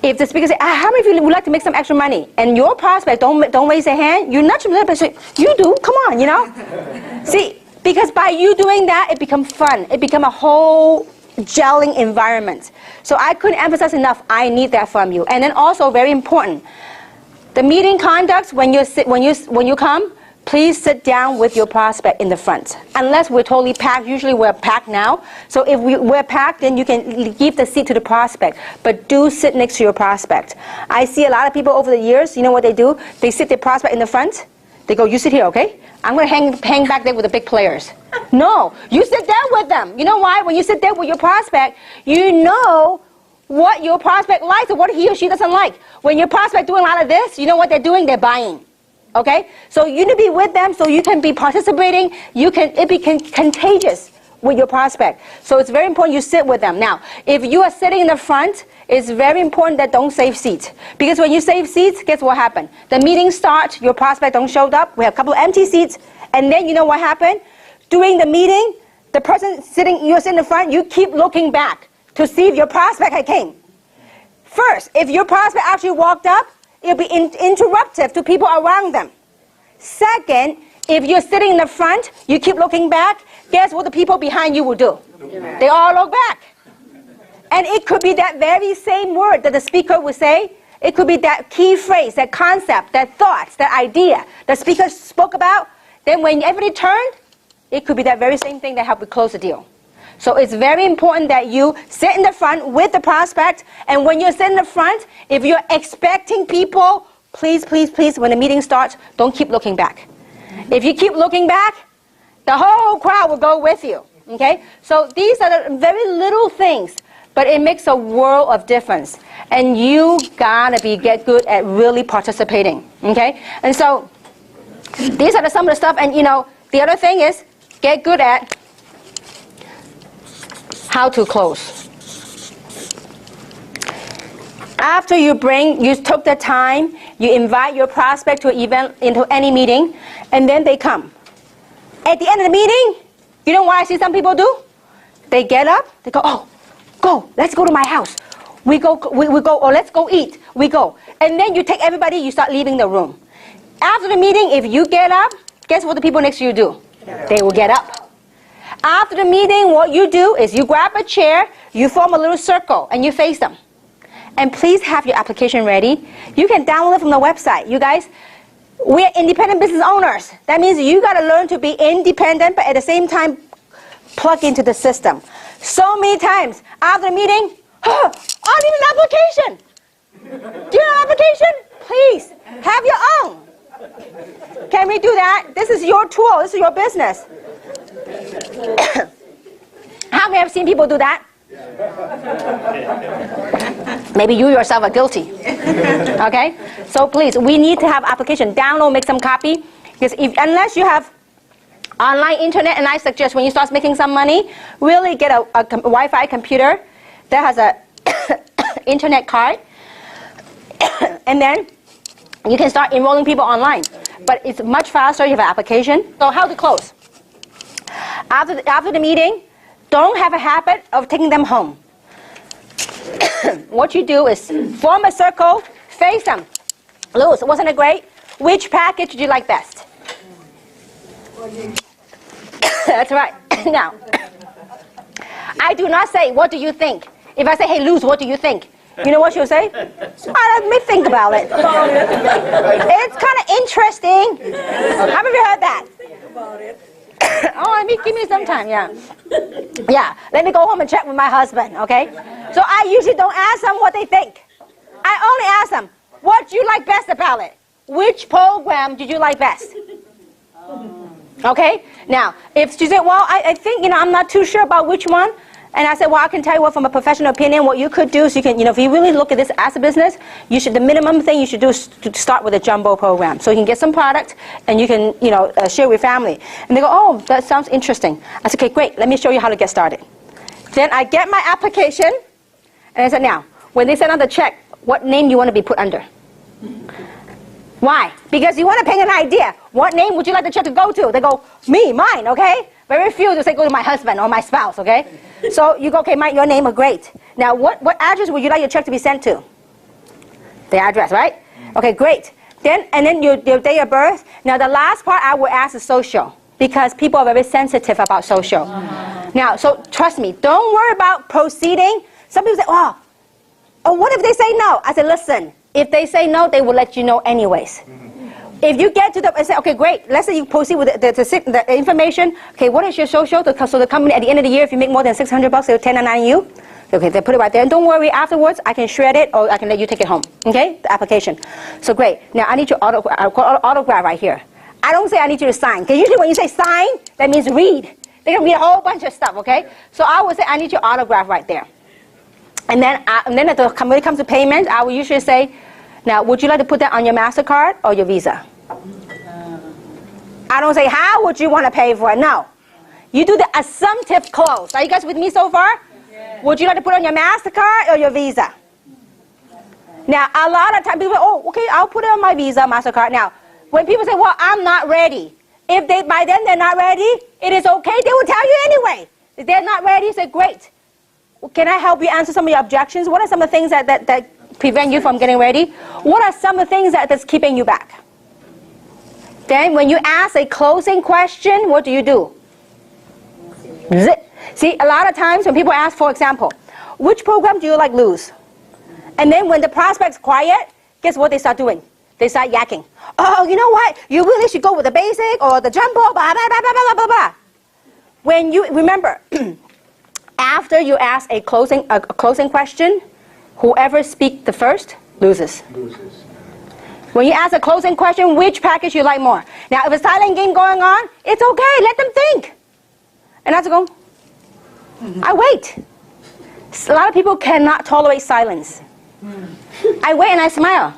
If the speaker says, how many of you would like to make some extra money? And your prospect don't raise their hand, you nudge them a little bit, say, you do, come on, See, because by you doing that, it becomes fun. It becomes a whole gelling environment. So I couldn't emphasize enough, I need that from you. And then also, very important, the meeting conduct, when you come, please sit down with your prospect in the front. Unless we're totally packed, usually we're packed now. So if we're packed, then you can give the seat to the prospect. But do sit next to your prospect. I see a lot of people over the years, you know what they do? They sit their prospect in the front. They go, you sit here, okay? I'm going to hang back there with the big players. No, you sit there with them. You know why? When you sit there with your prospect, you know what your prospect likes and what he or she doesn't like. When your prospect doing a lot of this, you know what they're doing? They're buying. Okay? So you need to be with them so you can be participating. It be contagious with your prospect. So it's very important you sit with them. Now, if you are sitting in the front, it's very important that don't save seats. Because when you save seats, guess what happened? The meeting starts, your prospect don't show up, we have a couple of empty seats, and then you know what happened? During the meeting, the person you're sitting in the front, you keep looking back to see if your prospect had came. First, if your prospect actually walked up, it'll be interruptive to people around them. Second, if you're sitting in the front, you keep looking back, guess what the people behind you will do? They all look back. And it could be that very same word that the speaker would say. It could be that key phrase, that concept, that thoughts, that idea the speaker spoke about. Then when everybody turned, it could be that very same thing that helped you close the deal. So it's very important that you sit in the front with the prospect. And when you're sitting in the front, if you're expecting people, please, please, please, when the meeting starts, don't keep looking back. If you keep looking back, the whole crowd will go with you. Okay? So these are the very little things, but it makes a world of difference. And you gotta get good at really participating. Okay? And so these are some of the stuff. And the other thing is get good at how to close. After you took the time, you invite your prospect to an event, into any meeting, and then they come. At the end of the meeting, you know what I see some people do? They get up, they go, oh, go, let's go to my house. We go, or let's go eat. We go. And then you take everybody, you start leaving the room. After the meeting, if you get up, guess what the people next to you do? They will get up. After the meeting, what you do is you grab a chair, you form a little circle, and you face them. And please have your application ready. You can download it from the website. You guys, we're independent business owners. That means you got to learn to be independent, but at the same time, plug into the system. So many times, after the meeting, oh, I need an application. Do you have an application? Please, have your own. Can we do that? This is your tool. This is your business. How many have seen people do that? Maybe you yourself are guilty. Okay? So please, we need to have application. Download, make some copy. Because unless you have online internet, and I suggest when you start making some money, really get a Wi-Fi computer that has a internet card. And then you can start enrolling people online. But it's much faster. You have an application. So how to close? After the meeting, don't have a habit of taking them home. What you do is form a circle, face them. Luz, wasn't it great? Which package did you like best? That's right. Now, I do not say, what do you think? If I say, hey, Luz, what do you think? You know what she'll say? Let me think about it. It's kind of interesting. Haven't you heard that? Give me some time, yeah. Yeah, let me go home and check with my husband, okay? So I usually don't ask them what they think. I only ask them, what do you like best about it? Which program did you like best? Okay? Now, if she said, well, I think, I'm not too sure about which one. And I said, well, I can tell you what, from a professional opinion, what you could do is you can, if you really look at this as a business, the minimum thing you should do is to start with a jumbo program. So you can get some product and you can, share with family. And they go, oh, that sounds interesting. I said, okay, great. Let me show you how to get started. Then I get my application and I said, now, when they send out the check, what name do you want to be put under? Why? Because you want to paint an idea. What name would you like the check to go to? They go, me, mine, okay? Very few will say go to my husband or my spouse, okay? So you go, okay, Mike, your name is great. Now, what address would you like your check to be sent to? The address, right? Okay, great. And then your day of birth. Now, the last part I will ask is social, because people are very sensitive about social. Now, so trust me, don't worry about proceeding. Some people say, oh, what if they say no? I said, listen, if they say no, they will let you know anyways. If you get to the and say, okay, great, let's say you proceed with the information. Okay, what is your social? So the company, at the end of the year, if you make more than $600, they'll 1099 you. Okay, they put it right there. And don't worry, afterwards, I can shred it or I can let you take it home. Okay, the application. So great. Now, I need your autograph right here. I don't say I need you to sign. Because usually when you say sign, that means read. They can read a whole bunch of stuff, okay? So I would say I need your autograph right there. And then when it comes to payment, I will usually say, now, would you like to put that on your MasterCard or your Visa? I don't say, how would you want to pay for it? No. You do the assumptive close. Are you guys with me so far? Yes. Would you like to put it on your MasterCard or your Visa? Now, a lot of times people say, oh, okay, I'll put it on my Visa, MasterCard. Now, when people say, well, I'm not ready. If by then they're not ready, it is okay. They will tell you anyway. If they're not ready, say, great. Can I help you answer some of your objections? What are some of the things that prevent you from getting ready? What are some of the things that's keeping you back? Then when you ask a closing question, what do? See, a lot of times when people ask, for example, which program do you like Luz? And then when the prospect's quiet, guess what they start doing? They start yakking. Oh, you know what? You really should go with the basic or the jumbo, blah, blah, blah, blah, blah, blah, blah. When you, remember, after you ask a closing question, whoever speaks the first loses. When you ask a closing question, which package you like more? Now, if a silent game going on, it's okay. Let them think. And I have to go, I wait. A lot of people cannot tolerate silence. I wait and I smile.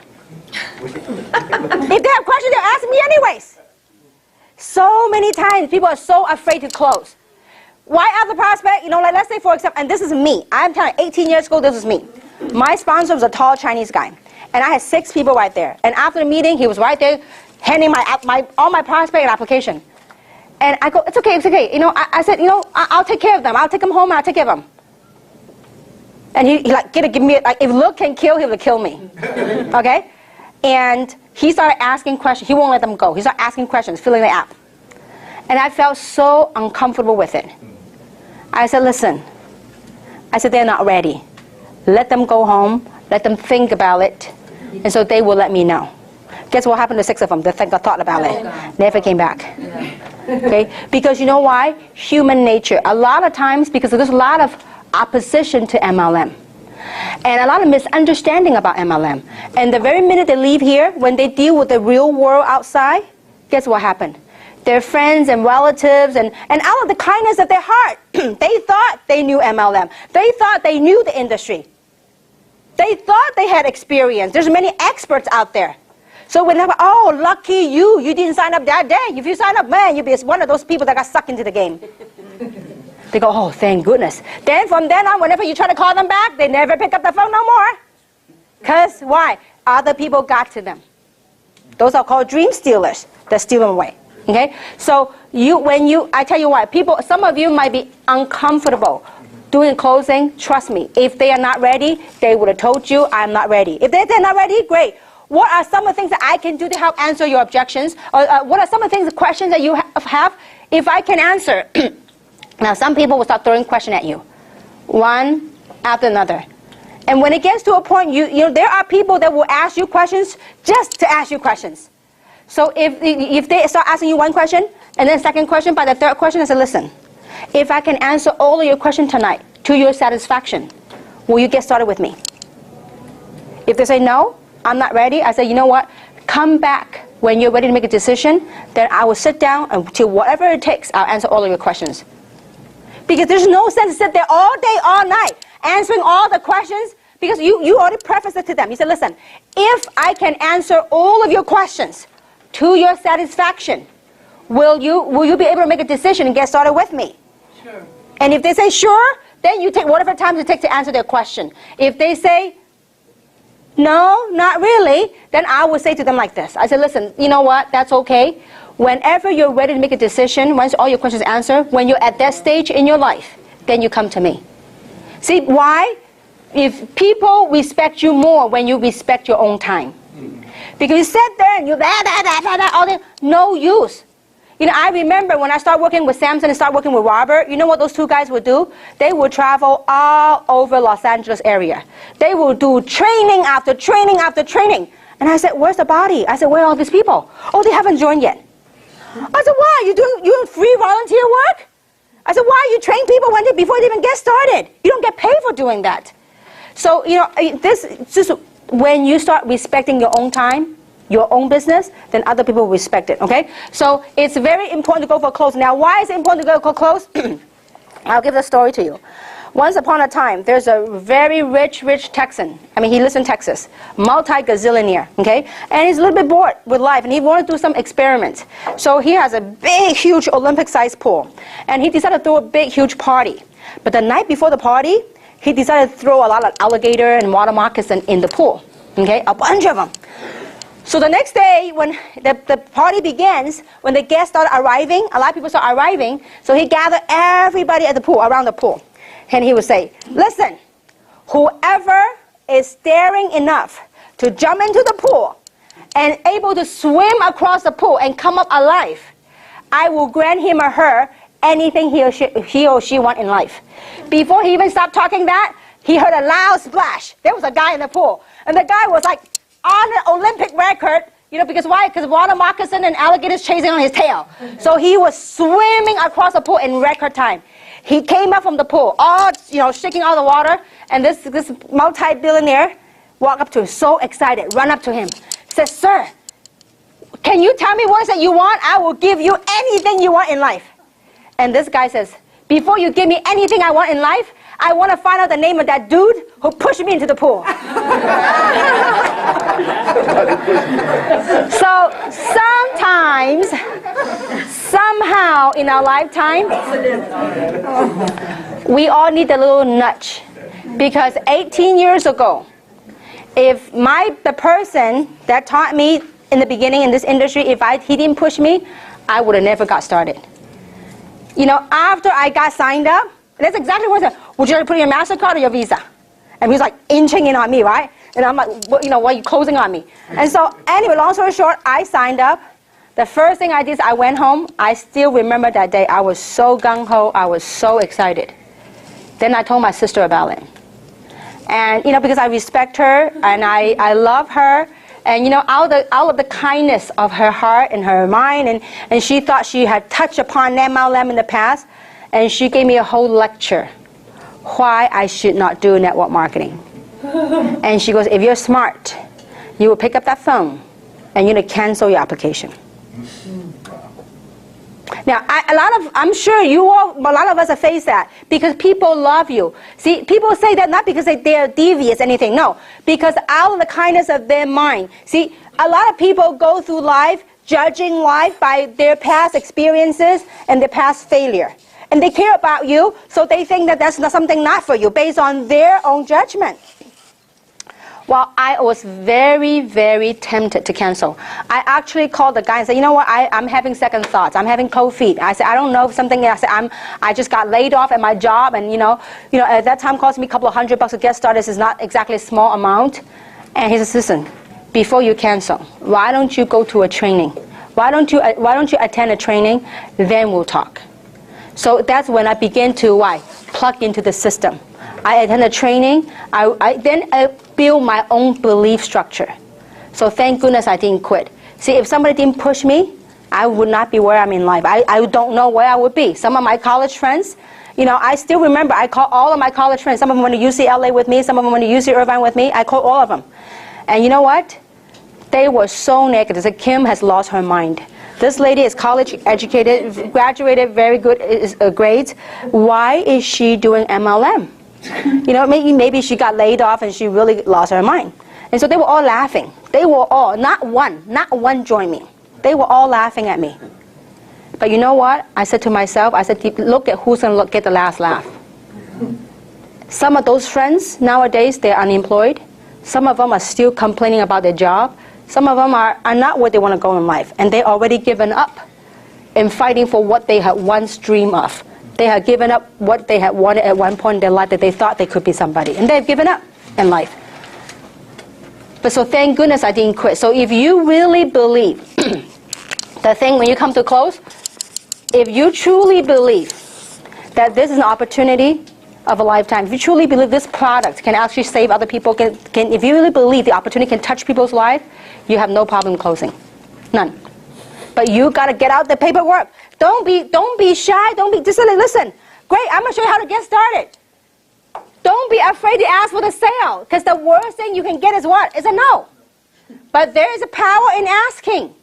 If they have questions, they'll ask me anyways. So many times, people are so afraid to close. Why ask the prospect? Like let's say, for example, and this is me. I'm telling you, 18 years ago, this is me. My sponsor was a tall Chinese guy. And I had 6 people right there. And after the meeting, he was right there, handing all my prospect and application. And I go, it's okay. I said, I'll take care of them. I'll take them home and I'll take care of them. And he give me, if look can kill, he will kill me. Okay? And he started asking questions. He won't let them go. He started asking questions, filling the app. And I felt so uncomfortable with it. I said, listen. I said, they're not ready. Let them go home. Let them think about it. And so they will let me know. Guess what happened to 6 of them? They thought about it. Never came back. Okay? Because you know why? Human nature. A lot of times, because there's a lot of opposition to MLM. And a lot of misunderstanding about MLM. And the very minute they leave here, when they deal with the real world outside, guess what happened? Their friends and relatives and out of the kindness of their heart, they thought they knew MLM. They thought they knew the industry. They thought they had experience. There's many experts out there. So when they're like, oh, lucky you didn't sign up that day. If you sign up, man, you'll be one of those people that got sucked into the game. They go, oh, thank goodness. Then from then on, whenever you try to call them back, they never pick up the phone no more. Because why? Other people got to them. Those are called dream stealers. They steal them away. Okay? So I tell you what, some of you might be uncomfortable doing closing. Trust me, if they are not ready, they would have told you, I'm not ready. If they're not ready, great. What are some of the things that I can do to help answer your objections? Or what are some of the things, the questions that you have? If I can answer. Now, some people will start throwing questions at you, one after another. And when it gets to a point, you know, there are people that will ask you questions just to ask you questions. So if they start asking you one question, and then second question, by the third question, I say, listen, if I can answer all of your questions tonight to your satisfaction, will you get started with me? If they say no, I'm not ready, I say, you know what, come back when you're ready to make a decision, then I will sit down until whatever it takes, I'll answer all of your questions. Because there's no sense to sit there all day, all night, answering all the questions, because you already prefaced it to them. You said, listen, if I can answer all of your questions to your satisfaction, will you be able to make a decision and get started with me? Sure. And if they say sure, then you take whatever time it takes to answer their question. If they say, no, not really, then I will say to them like this. I said, listen, you know what, that's okay. Whenever you're ready to make a decision, once all your questions are answered, when you're at that stage in your life, then you come to me. See, why? If people respect you more when you respect your own time. Because you sit there and you all the no use. You know, I remember when I started working with Samson and started working with Robert, you know what those two guys would do? They would travel all over Los Angeles area. They would do training after training after training. And I said, where's the body? I said, where are all these people? Oh, they haven't joined yet. I said, why? You doing free volunteer work? I said, why? You train people before they even get started. You don't get paid for doing that. So, you know, just when you start respecting your own time, your own business, then other people will respect it, okay? So it's very important to go for close. Now, why is it important to go for close? I'll give the story to you. Once upon a time, there's a very rich Texan. I mean, he lives in Texas, multi-gazillionaire, okay? And he's a little bit bored with life, and he wanted to do some experiments. So he has a big, huge Olympic-sized pool, and he decided to throw a big, huge party. But the night before the party, he decided to throw a lot of alligator and water moccasin in the pool, okay? A bunch of them. So the next day, when the party begins, when the guests start arriving, a lot of people start arriving, so he gathered everybody at the pool, around the pool. And he would say, listen, whoever is daring enough to jump into the pool and able to swim across the pool and come up alive, I will grant him or her anything he or she want in life. Before he even stopped talking that, he heard a loud splash. There was a guy in the pool. And the guy was like on an Olympic record, you know, because why? Because water moccasin and alligators chasing on his tail. So he was swimming across the pool in record time. He came up from the pool, all, you know, shaking all the water, and this multi-billionaire walked up to him, so excited, run up to him, says, sir, can you tell me what is it you want? I will give you anything you want in life. And this guy says, before you give me anything I want in life, I want to find out the name of that dude who pushed me into the pool. So sometimes, somehow in our lifetime, we all need a little nudge. Because 18 years ago, if the person that taught me in the beginning in this industry, he didn't push me, I would have never got started. You know, after I got signed up, that's exactly what I said. Would you like to put in your MasterCard or your Visa? And he's like inching in on me, right? And I'm like, you know, why are you closing on me? And so anyway, long story short, I signed up. The first thing I did is I went home. I still remember that day. I was so gung-ho. I was so excited. Then I told my sister about it. And, you know, because I respect her and I love her. And, you know, out of the kindness of her heart and her mind, and she thought she had touched upon MLM in the past, and she gave me a whole lecture why I should not do network marketing. And she goes, if you're smart, you will pick up that phone and you're going to cancel your application. Now, I'm sure a lot of us have faced that because people love you. See, people say that not because they're devious or anything, no, because out of the kindness of their mind. See, a lot of people go through life judging life by their past experiences and their past failure. And they care about you, so they think that that's not something not for you based on their own judgment. Well, I was very, very tempted to cancel. I actually called the guy and said, you know what, I'm having second thoughts. I'm having cold feet. I said, I don't know if something, I said, I just got laid off at my job, and you know, at that time cost me a couple of $100 to get started. This is not exactly a small amount. And he says, listen, before you cancel, why don't you go to a training? Why don't you attend a training? Then we'll talk. So that's when I began to plug into the system. I attended training. I built my own belief structure. So thank goodness I didn't quit. See, if somebody didn't push me, I would not be where I'm in life. I don't know where I would be. Some of my college friends, I still remember, I called all of my college friends. Some of them went to UCLA with me. Some of them went to UC Irvine with me. I called all of them. And you know what? They were so negative. They said, Kim has lost her mind. This lady is college educated, graduated, very good grades. Why is she doing MLM? Maybe she got laid off and she really lost her mind. And so they were all laughing. They were all, not one joined me. They were all laughing at me. But you know what? I said to myself, look at who's going to get the last laugh. Some of those friends, nowadays, they're unemployed. Some of them are still complaining about their job. Some of them are not where they want to go in life. And they already given up in fighting for what they had once dreamed of. They had given up what they had wanted at one point in their life, that they thought they could be somebody. And they've given up in life. But so thank goodness I didn't quit. So if you really believe, the thing when you come to close, if you truly believe that this is an opportunity of a lifetime, if you truly believe this product can actually save other people, if you really believe the opportunity can touch people's lives, you have no problem closing. None. But you got to get out the paperwork. Don't be shy. Just listen. Great, I'm going to show you how to get started. Don't be afraid to ask for the sale, because the worst thing you can get is what? Is a no. But there is a power in asking.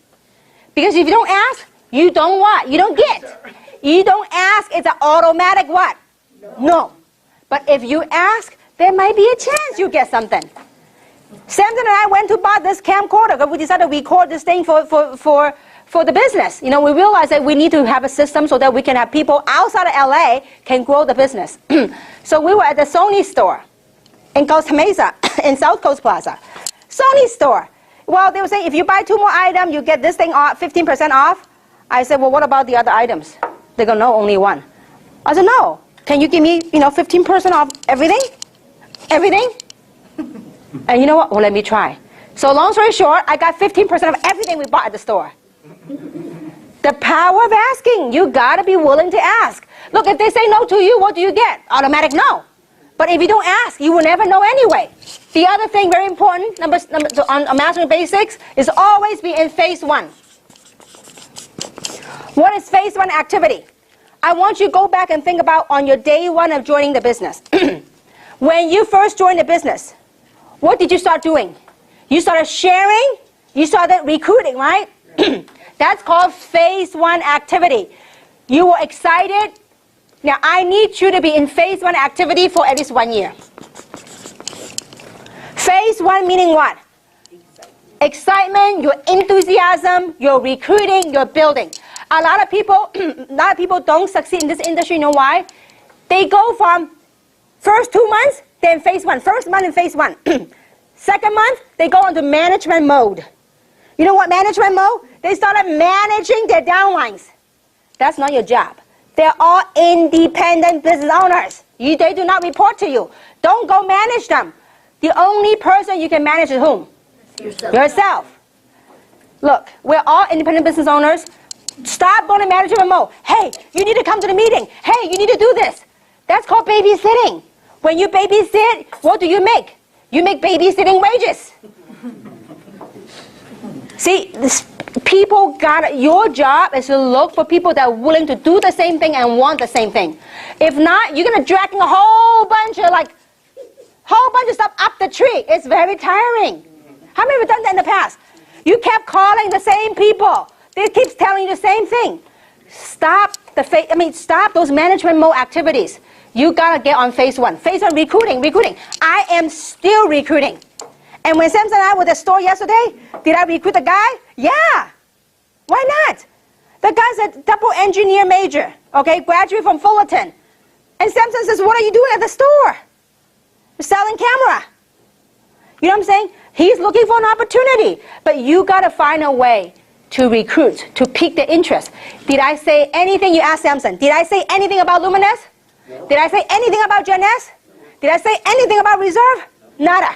Because if you don't ask, you don't what? You don't get. You don't ask, it's an automatic what? No. But if you ask, there might be a chance you get something. Samson and I went to buy this camcorder because we decided to record this thing for the business. We realized that we need to have a system so that we can have people outside of LA can grow the business. So we were at the Sony store in Costa Mesa, in South Coast Plaza. Sony store. Well, they were saying, if you buy 2 more items, you get this thing off, 15% off. I said, well, what about the other items? They go, no, only one. I said, no. Can you give me, 15% off everything? Everything? And you know what? Well, let me try. So long story short, I got 15% of everything we bought at the store. The power of asking. You got to be willing to ask. Look, if they say no to you, what do you get? Automatic no. But if you don't ask, you will never know anyway. The other thing, very important, on Mastering Basics, is always be in phase 1. What is phase 1 activity? I want you to go back and think about on your day 1 of joining the business. When you first joined the business, what did you start doing? You started sharing, you started recruiting, right? That's called phase 1 activity. You were excited. Now, I need you to be in phase 1 activity for at least 1 year. Phase 1 meaning what? Excitement, your enthusiasm, your recruiting, your building. A lot of people don't succeed in this industry. You know why? They go from first 2 months, they're in phase 1. First month in phase 1. Second month, they go into management mode. You know what management mode? They started managing their downlines. That's not your job. They're all independent business owners. They do not report to you. Don't go manage them. The only person you can manage is whom? Yourself. Look, we're all independent business owners. Stop going to management mode. Hey, you need to come to the meeting. Hey, you need to do this. That's called babysitting. When you babysit, what do you make? You make babysitting wages. See, your job is to look for people that are willing to do the same thing and want the same thing. If not, you're going to drag a whole bunch of stuff up the tree. It's very tiring. How many of you have done that in the past? You kept calling the same people. They keep telling you the same thing. Stop those management mode activities. You gotta get on phase 1. Phase 1, recruiting. I am still recruiting. And when Samson and I were at the store yesterday, did I recruit the guy? Yeah. Why not? The guy's a double engineer major, okay, graduate from Fullerton. And Samson says, what are you doing at the store? Selling camera. You know what I'm saying? He's looking for an opportunity. But you got to find a way to recruit, to pique their interest. Did I say anything? You asked Samson. Did I say anything about Luminous? No. Did I say anything about Gen S? Did I say anything about Reserve? Nada.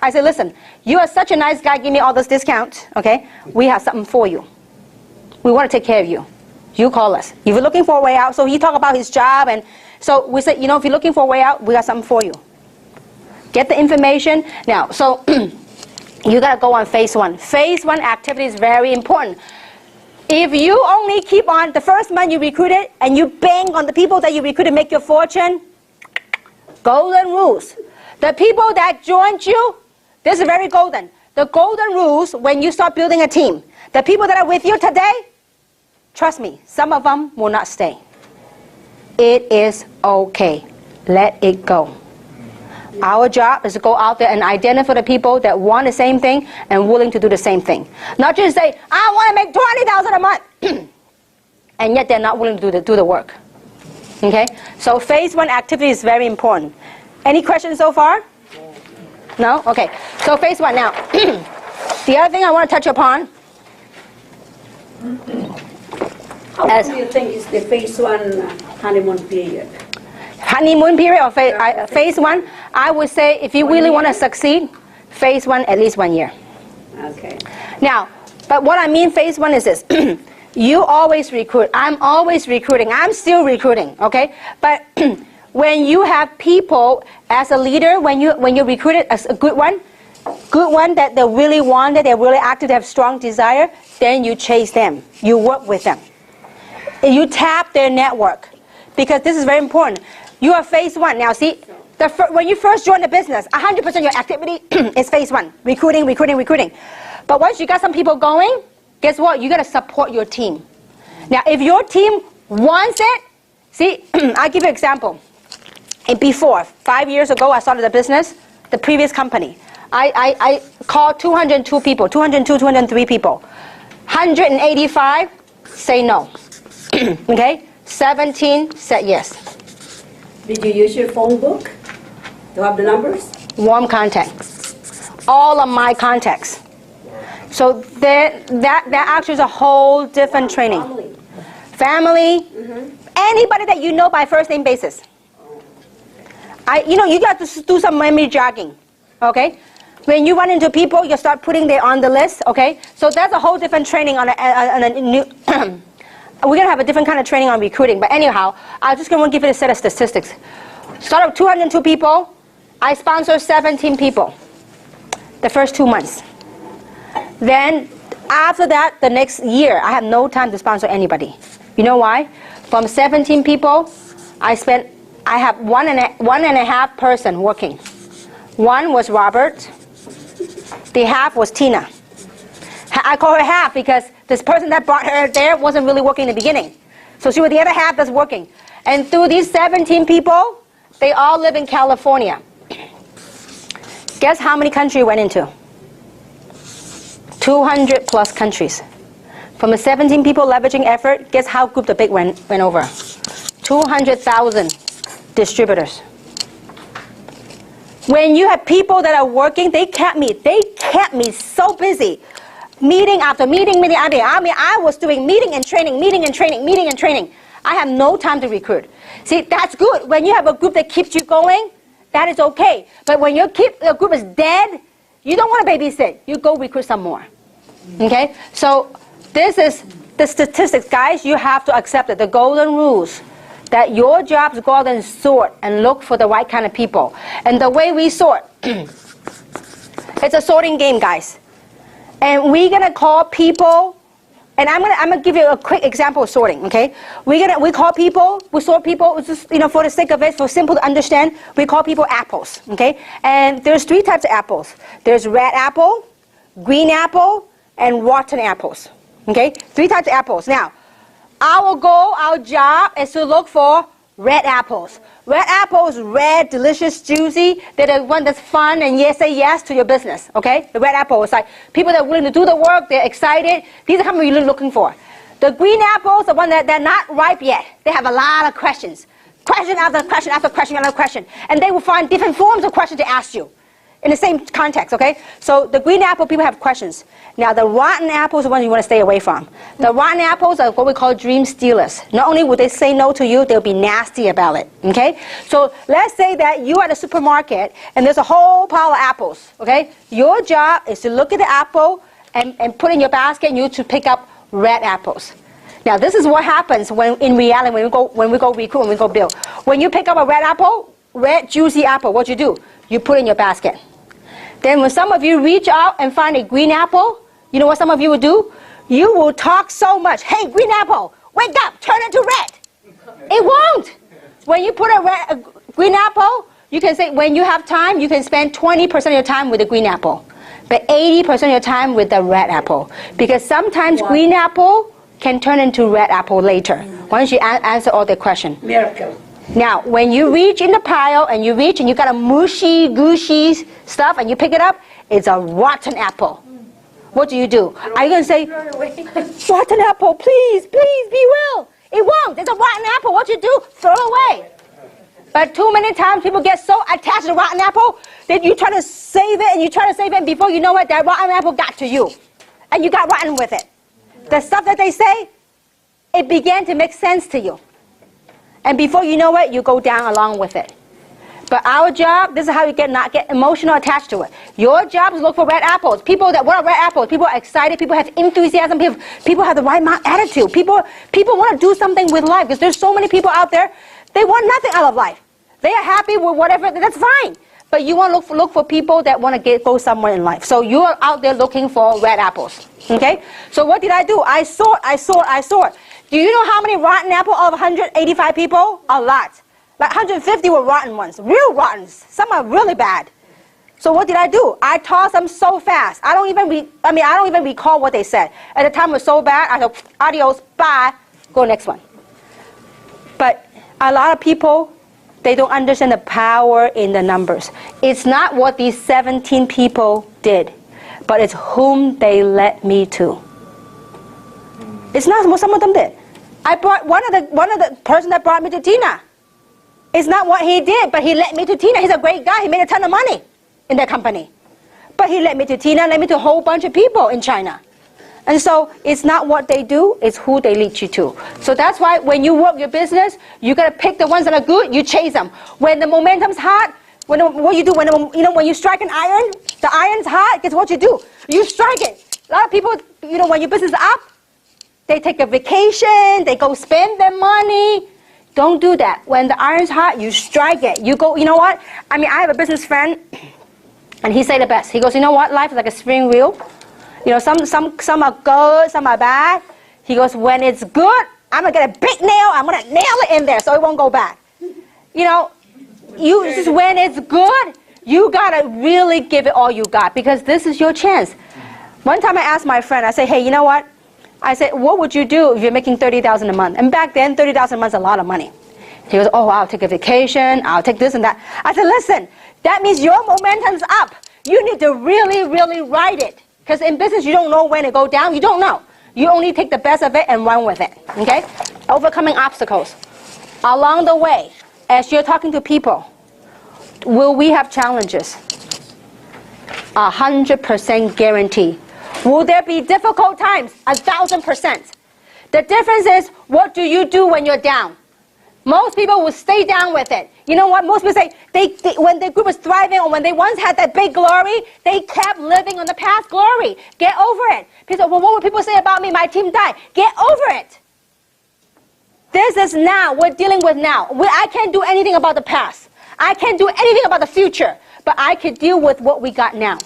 I said, listen, you are such a nice guy. Give me all those discounts. Okay? We have something for you. We want to take care of you. You call us. If you're looking for a way out, so he talked about his job, and so we said, if you're looking for a way out, we got something for you. Get the information. Now, so you got to go on phase 1. Phase 1 activity is very important. If you only keep on, the first month you recruited, and you bang on the people that you recruited, make your fortune, golden rules. The people that joined you, this is very golden. The golden rules when you start building a team. The people that are with you today, trust me, some of them will not stay. It is okay. Let it go. Our job is to go out there and identify the people that want the same thing and willing to do the same thing. Not just say, I want to make $20,000 a month, and yet they're not willing to do the work. Okay? So phase 1 activity is very important. Any questions so far? No? Okay. So phase 1 now. The other thing I want to touch upon. How long do you think is the phase 1 honeymoon period? Honeymoon period or phase 1? I would say if you really want to succeed, phase 1 at least 1 year. Okay. Now, but what I mean phase 1 is this. You always recruit. I'm always recruiting. I'm still recruiting. Okay? But when you have people as a leader, when you recruit it as a good one that they really want, that they're really active, they have strong desire, then you chase them. You work with them. You tap their network. Because this is very important. You are phase 1. Now see, when you first join the business, 100% of your activity is phase 1. Recruiting, recruiting, recruiting. But once you got some people going, guess what? You got to support your team. Now if your team wants it, see, I'll give you an example. Before, 5 years ago, I started a business, the previous company. I called 202 people, 202, 203 people. 185 say no. Okay? 17 said yes. Did you use your phone book to have the numbers? Warm contacts. All of my contacts. So that actually is a whole different training. Family. Anybody that you know by first name basis. You got to do some memory jogging. Okay? When you run into people, you start putting them on the list. Okay? So that's a whole different training on a new... We're going to have a different kind of training on recruiting. But anyhow, I'm just going to give you a set of statistics. Start with 202 people. I sponsor 17 people the first 2 months. Then after that, the next year, I have no time to sponsor anybody. You know why? From 17 people, I have one and a half person working. One was Robert. The half was Tina. I call her half because this person that brought her there wasn't really working in the beginning. So she was the other half that's working. And through these 17 people, they all live in California. Guess how many countries went into? 200 plus countries. From the 17 people leveraging effort, guess how group the big went over? 200,000 distributors. When you have people that are working, they kept me so busy. Meeting after meeting, meeting after meeting. I was doing meeting and training, meeting and training, meeting and training. I have no time to recruit. See, that's good. When you have a group that keeps you going, that is okay. But when your group is dead, you don't want to babysit. You go recruit some more. Okay? So this is the statistics. Guys, you have to accept it. The golden rules. That your job is go out and sort and look for the right kind of people. And the way we sort, it's a sorting game, guys. And we're gonna call people, and I'm gonna give you a quick example of sorting. Okay, we call people, we sort people, just for the sake of it, for simple to understand, we call people apples. Okay, and there's 3 types of apples. There's red apple, green apple, and rotten apples. Okay, 3 types of apples. Now, our goal, our job is to look for red apples. Red apples, red, delicious, juicy. They're the one that's fun and say yes to your business. Okay? The red apple is like people that are willing to do the work, they're excited. These are what we're really looking for. The green apples, the one that they're not ripe yet. They have a lot of questions. Question after question after question after question. And they will find different forms of questions to ask you. in the same context, okay? So the green apple, people have questions. Now the rotten apples are the ones you want to stay away from. The rotten apples are what we call dream stealers. Not only will they say no to you, they'll be nasty about it, okay? So let's say that you're at a supermarket and there's a whole pile of apples, okay? Your job is to look at the apple and put in your basket and you to pick up red apples. Now this is what happens when in reality when we go recruit, when we go build. When you pick up a red apple, red juicy apple, what you do? You put it in your basket. Then when some of you reach out and find a green apple, you know what some of you will do? You will talk so much. Hey, green apple, wake up, turn into red. It won't. When you put a green apple, you can say when you have time, you can spend 20% of your time with the green apple, but 80% of your time with the red apple. Because sometimes green apple can turn into red apple later, once you answer all the questions. Miracle. Now, when you reach in the pile and you reach and you got a mushy, gushy stuff and you pick it up, it's a rotten apple. What do? Are you going to say, rotten apple, please, please, be well? It won't. It's a rotten apple. What you do? Throw it away. But too many times people get so attached to the rotten apple that you try to save it and you try to save it, and before you know it, that rotten apple got to you. And you got rotten with it. The stuff that they say, it began to make sense to you. And before you know it, you go down along with it. But our job, this is how you not get emotional attached to it. Your job is to look for red apples. People that want red apples, people are excited, people have enthusiasm, people have the right attitude. People want to do something with life, because there's so many people out there, they want nothing out of life. They are happy with whatever, that's fine. But you want to look for people that want to go somewhere in life. So you're out there looking for red apples. Okay? So what did I do? I sort. Do you know how many rotten apples out of 185 people? A lot. Like 150 were rotten ones. Real rotten. Some are really bad. So what did I do? I tossed them so fast. I don't even recall what they said. At the time it was so bad, I said, adios, bye, go next one. But a lot of people, they don't understand the power in the numbers. It's not what these 17 people did, but it's whom they led me to. It's not what some of them did. I brought one of the person that brought me to Tina. It's not what he did, but he led me to Tina. He's a great guy. He made a ton of money in that company. But he led me to Tina, led me to a whole bunch of people in China. And so it's not what they do, it's who they lead you to. So that's why when you work your business, you got to pick the ones that are good, you chase them. When the momentum's hot, what you do, when you strike an iron, the iron's hot, guess what you do? You strike it. A lot of people, when your business is up, they take a vacation, they go spend their money. Don't do that. When the iron's hot, you strike it. You go, you know what? I have a business friend, and he said the best. He goes, you know what? Life is like a spring wheel. Some are good, some are bad. He goes, when it's good, I'm going to get a big nail, I'm going to nail it in there so it won't go back. When it's good, you got to really give it all you got, because this is your chance. One time I asked my friend, I said, hey, you know what? I said, what would you do if you're making $30,000 a month? And back then, $30,000 a month is a lot of money. He goes, oh, I'll take a vacation, I'll take this and that. I said, listen, that means your momentum's up. You need to really, really ride it. Because in business, you don't know when to go down. You don't know. You only take the best of it and run with it. Okay? Overcoming obstacles. Along the way, as you're talking to people, will we have challenges? 100% guarantee. Will there be difficult times? 1,000%. The difference is, what do you do when you're down? Most people will stay down with it. You know what? Most people say, when the group was thriving, or when they once had that big glory, they kept living on the past glory. Get over it. People say, well, what would people say about me? My team died. Get over it. This is now. We're dealing with now. I can't do anything about the past. I can't do anything about the future. But I can deal with what we got now.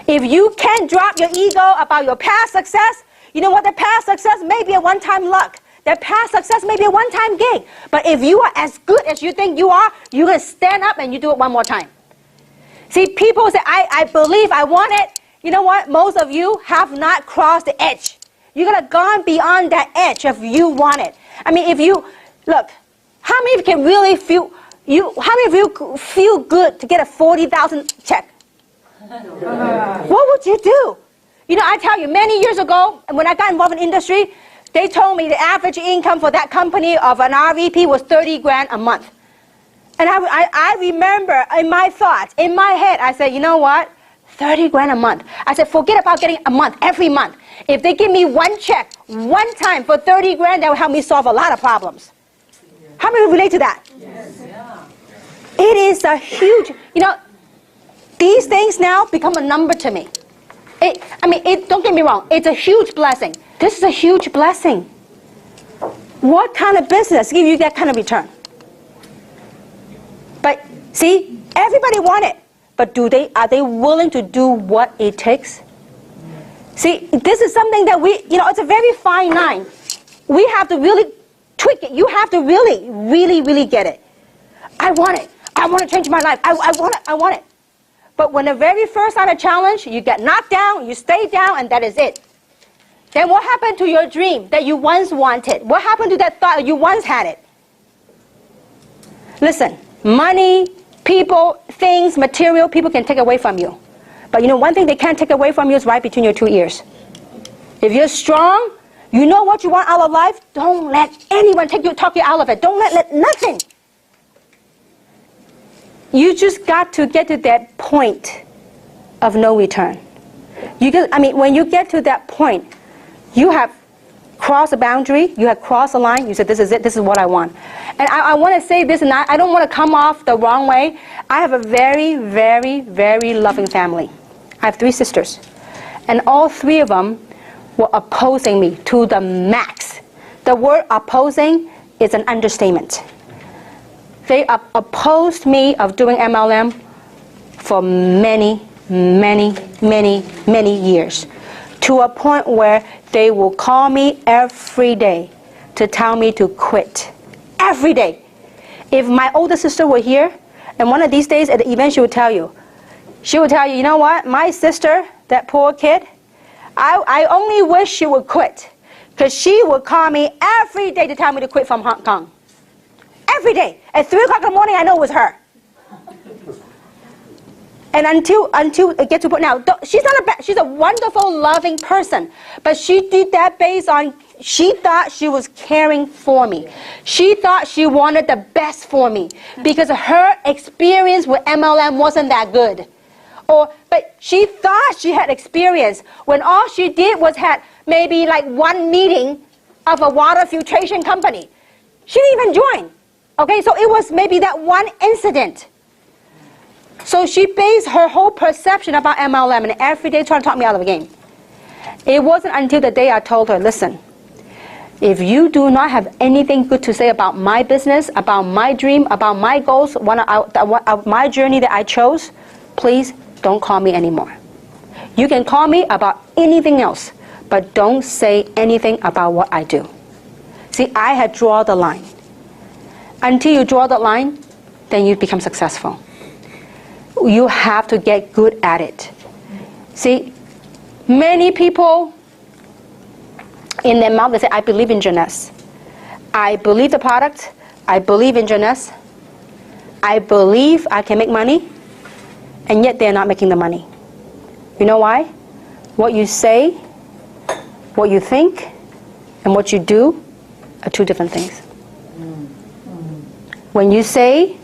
If you can't drop your ego about your past success, you know what? The past success may be a one-time luck. The past success may be a one-time gig. But if you are as good as you think you are, you're going to stand up and you do it one more time. See, people say, I believe, I want it. You know what? Most of you have not crossed the edge. You're going to gone beyond that edge if you want it. If you, look, how many of you can really feel, how many of you feel good to get a $40,000 check? What would you do? I tell you, many years ago, when I got involved in industry, they told me the average income for that company of an RVP was 30 grand a month. And I remember in my thoughts, in my head, I said, you know what? 30 grand a month. I said, forget about getting a month, every month. If they give me one check, one time for 30 grand, that will help me solve a lot of problems. How many relate to that? Yes. Yeah. It is a huge, these things now become a number to me. Don't get me wrong, it's a huge blessing. This is a huge blessing. What kind of business gives you that kind of return? But see, everybody want it. But are they willing to do what it takes? See, this is something that it's a very fine line. We have to really tweak it. You have to really, really, really get it. I want it. I want to change my life. I want it. I want it. But when the very first sign of challenge, you get knocked down, you stay down, and that is it. Then what happened to your dream that you once wanted? What happened to that thought that you once had it? Listen, money, people, things, material, people can take away from you. But one thing they can't take away from you is right between your two ears. If you're strong, you know what you want out of life, don't let anyone talk you out of it. Don't let nothing. You just got to get to that point of no return. When you get to that point, you have crossed a boundary, you have crossed a line, you said, this is it, this is what I want. And I want to say this, and I don't want to come off the wrong way. I have a very, very, very loving family. I have 3 sisters. And all 3 of them were opposing me to the max. The word opposing is an understatement. They opposed me of doing MLM for many, many, many, many years, to a point where they will call me every day to tell me to quit. Every day. If my older sister were here, and one of these days at the event, she would tell you, you know what, my sister, that poor kid, I only wish she would quit, because she would call me every day to tell me to quit from Hong Kong. Every day. At 3 o'clock in the morning, I know it was her. And until it gets to point now, she's a wonderful, loving person. But she did that based on, she thought she was caring for me. She thought she wanted the best for me, because her experience with MLM wasn't that good. But she thought she had experience when all she did was had maybe like 1 meeting of a water filtration company. She didn't even join. Okay, so it was maybe that 1 incident. So she based her whole perception about MLM and every day trying to talk me out of the game. It wasn't until the day I told her, listen, if you do not have anything good to say about my business, about my dream, about my goals, my journey that I chose, please don't call me anymore. You can call me about anything else, but don't say anything about what I do. See, I had drawn the line. Until you draw the line, then you become successful. You have to get good at it. See, many people in their mouth, they say, I believe in jeunesse. I believe the product. I believe in jeunesse. I believe I can make money. And yet they're not making the money. You know why? What you say, what you think, and what you do are 2 different things. When you say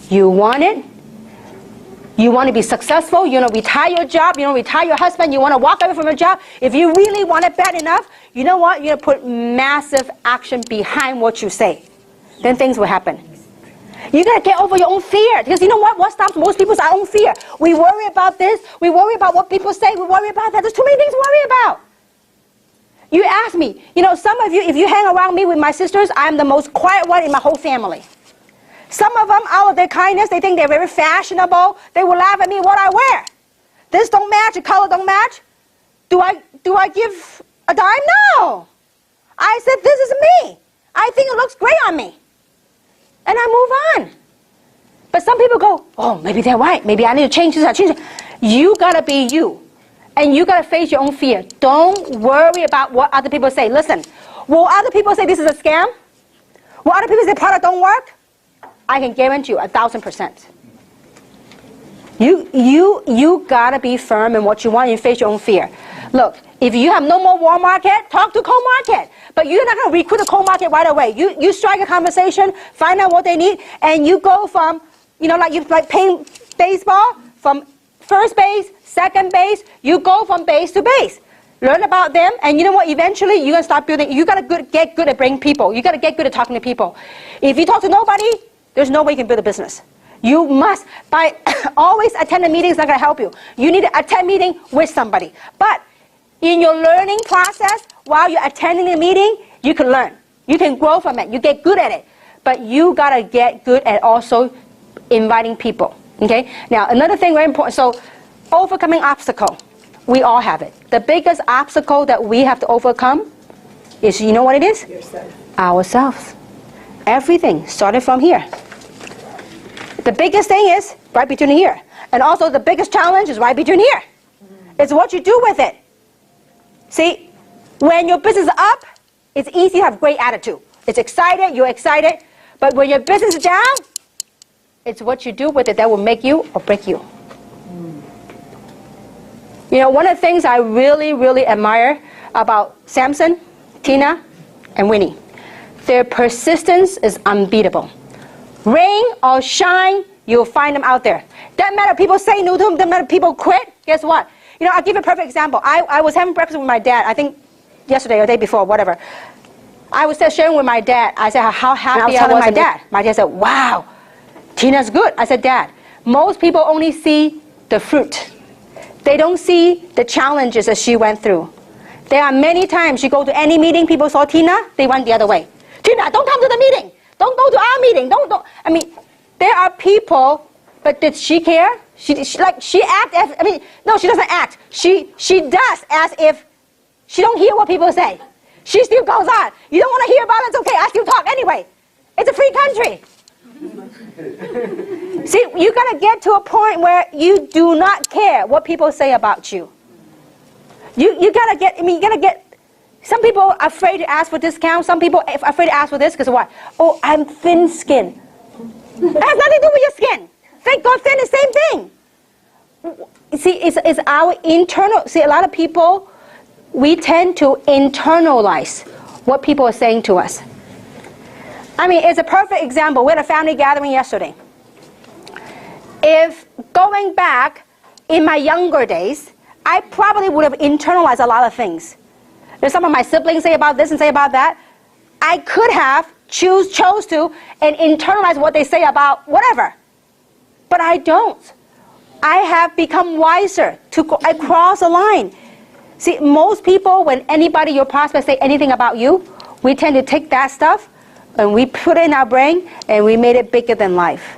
you want it, you want to be successful, you want to retire your job, you want to retire your husband, you want to walk away from your job, if you really want it bad enough, you know what? You're going to put massive action behind what you say. Then things will happen. You got to get over your own fear. Because you know what? What stops most people is our own fear. We worry about this. We worry about what people say. We worry about that. There's too many things to worry about. You ask me, some of you, if you hang around me with my sisters, I'm the most quiet one in my whole family. Some of them, out of their kindness, they think they're very fashionable. They will laugh at me what I wear. This don't match, the color don't match. Do I give a dime? No. I said, this is me. I think it looks great on me. And I move on. But some people go, oh, maybe they're right. Maybe I need to change this. You got to be you. And you got to face your own fear. Don't worry about what other people say. Listen, will other people say this is a scam? Will other people say product don't work? I can guarantee you 1,000%. You gotta be firm in what you want and face your own fear. Look, if you have no more warm market, talk to co-market. But you're not gonna recruit a co-market right away. You strike a conversation, find out what they need, and you go from like you like playing baseball from first base, second base, you go from base to base. Learn about them, and you know what? Eventually, you're gonna start building. You gotta get good at bringing people. You gotta get good at talking to people. If you talk to nobody, there's no way you can build a business. You must by always attend a meeting is not gonna help you. You need to attend a meeting with somebody. But in your learning process, while you're attending the meeting, you can learn. You can grow from it. You get good at it. But you gotta get good at also inviting people. Okay. Now another thing very important. So overcoming obstacle. We all have it. The biggest obstacle that we have to overcome is, you know what it is? Yourself. Ourselves. Everything started from here. The biggest thing is right between here. And also the biggest challenge is right between here. It's what you do with it. See, when your business is up, it's easy to have great attitude. It's excited, you're excited. But when your business is down, it's what you do with it that will make you or break you. You know, one of the things I really, really admire about Samson, Tina, and Winnie, their persistence is unbeatable. Rain or shine, you'll find them out there. Doesn't matter if people say no to them, doesn't matter if people quit, guess what? You know, I'll give you a perfect example. I was having breakfast with my dad, I think yesterday or the day before, whatever. I was sharing with my dad, I said how happy I was with my dad. My dad said, wow, Tina's good. I said, Dad, most people only see the fruit. They don't see the challenges that she went through. There are many times you go to any meeting, people saw Tina, they went the other way. Tina, don't come to the meeting. Don't go to our meeting. Don't. I mean, there are people, but did she care? She act as, I mean, no, she doesn't act. She does as if she don't hear what people say. She still goes on. You don't want to hear about it, it's okay. I still talk anyway. It's a free country. See, you gotta get to a point where you do not care what people say about you. You gotta get, I mean, you gotta get, some people are afraid to ask for discount, some people are afraid to ask for this, because what? Oh, I'm thin-skinned. That has nothing to do with your skin. Thank God, thin is the same thing. See, it's our internal, see, a lot of people, we tend to internalize what people are saying to us. I mean, it's a perfect example. We had a family gathering yesterday. If going back in my younger days, I probably would have internalized a lot of things. There's some of my siblings say about this and say about that. I could have chose to and internalize what they say about whatever. But I don't. I have become wiser. I cross a line. See, most people, when anybody, your prospect, say anything about you, we tend to take that stuff and we put it in our brain and we made it bigger than life.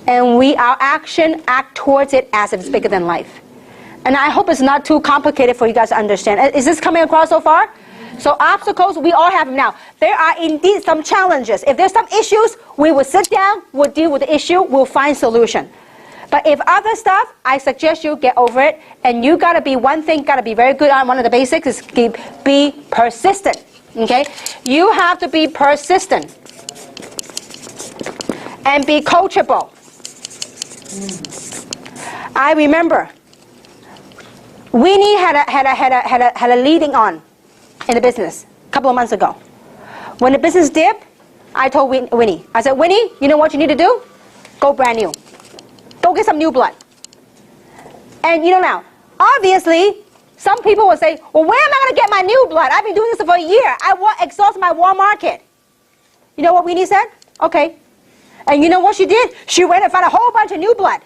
And our action act towards it as if it's bigger than life. And I hope it's not too complicated for you guys to understand. Is this coming across so far? So obstacles, we all have them now. There are indeed some challenges. If there's some issues, we will sit down, we'll deal with the issue, we'll find solution. But if other stuff, I suggest you get over it. And you gotta be, one thing gotta be very good on, one of the basics is be persistent. Okay? You have to be persistent. And be coachable. I remember Winnie had a leading on in the business a couple of months ago. When the business dipped, I told Winnie, I said, Winnie, you know what you need to do? Go brand new. Go get some new blood. And you know now, obviously, some people will say, well, where am I going to get my new blood? I've been doing this for a year. I exhaust my warm market. You know what Winnie said? Okay. And you know what she did? She went and found a whole bunch of new blood.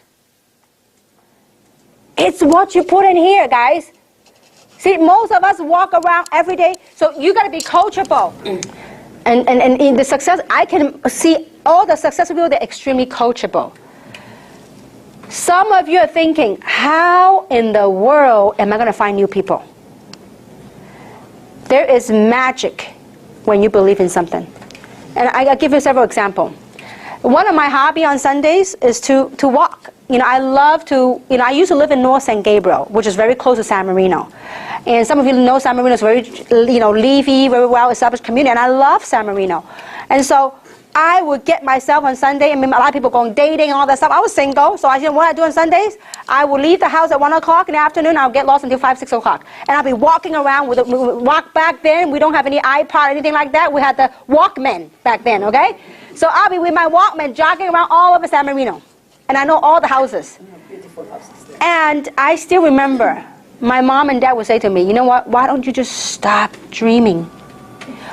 It's what you put in here, guys. See, most of us walk around every day, so you got to be coachable. And in the success, I can see all the successful people, they're extremely coachable. Some of you are thinking, how in the world am I going to find new people? There is magic when you believe in something. And I'll give you several examples. One of my hobby on Sundays is to walk. You know, I love to, you know, I used to live in North San Gabriel, which is very close to San Marino. And some of you know San Marino is very, you know, leafy, very well established community, and I love San Marino. And so I would get myself on Sunday, I mean, a lot of people going dating and all that stuff. I was single, so I said, what I do on Sundays, I would leave the house at 1 o'clock in the afternoon, I'll get lost until 5, 6 o'clock. And I'll be walking around with walk back then, we don't have any iPod or anything like that, we had the Walkman back then, okay? So I'll be with my Walkman jogging around all over San Marino. And I know all the houses. Beautiful houses there. And I still remember, my mom and dad would say to me, you know what, why don't you just stop dreaming?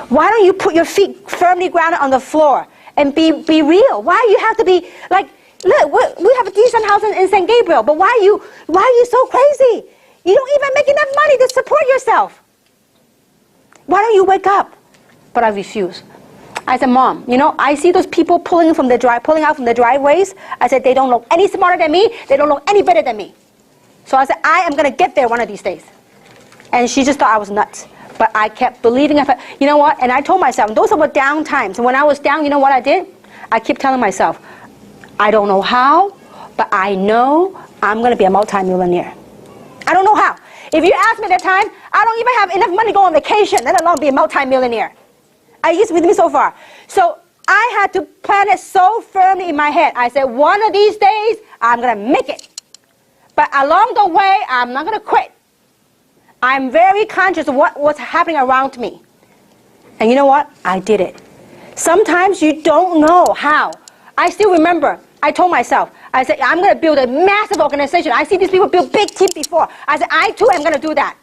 Why don't you put your feet firmly grounded on the floor and be real? Why you have to be like, look, we have a decent house in St. Gabriel, but why are you so crazy? You don't even make enough money to support yourself. Why don't you wake up? But I refuse. I said, Mom, you know, I see those people pulling out from the driveways. I said, they don't look any smarter than me. They don't look any better than me. So I said, I am going to get there one of these days. And she just thought I was nuts. But I kept believing. You know what? And I told myself, those were down times. When I was down, you know what I did? I kept telling myself, I don't know how, but I know I'm going to be a multimillionaire. I don't know how. If you ask me at that time, I don't even have enough money to go on vacation, let alone be a multimillionaire. Are you with me so far? So I had to plan it so firmly in my head. I said, one of these days, I'm going to make it. But along the way, I'm not going to quit. I'm very conscious of what's happening around me. And you know what? I did it. Sometimes you don't know how. I still remember, I told myself, I said, I'm going to build a massive organization. I see these people build big teams before. I said, I too am going to do that.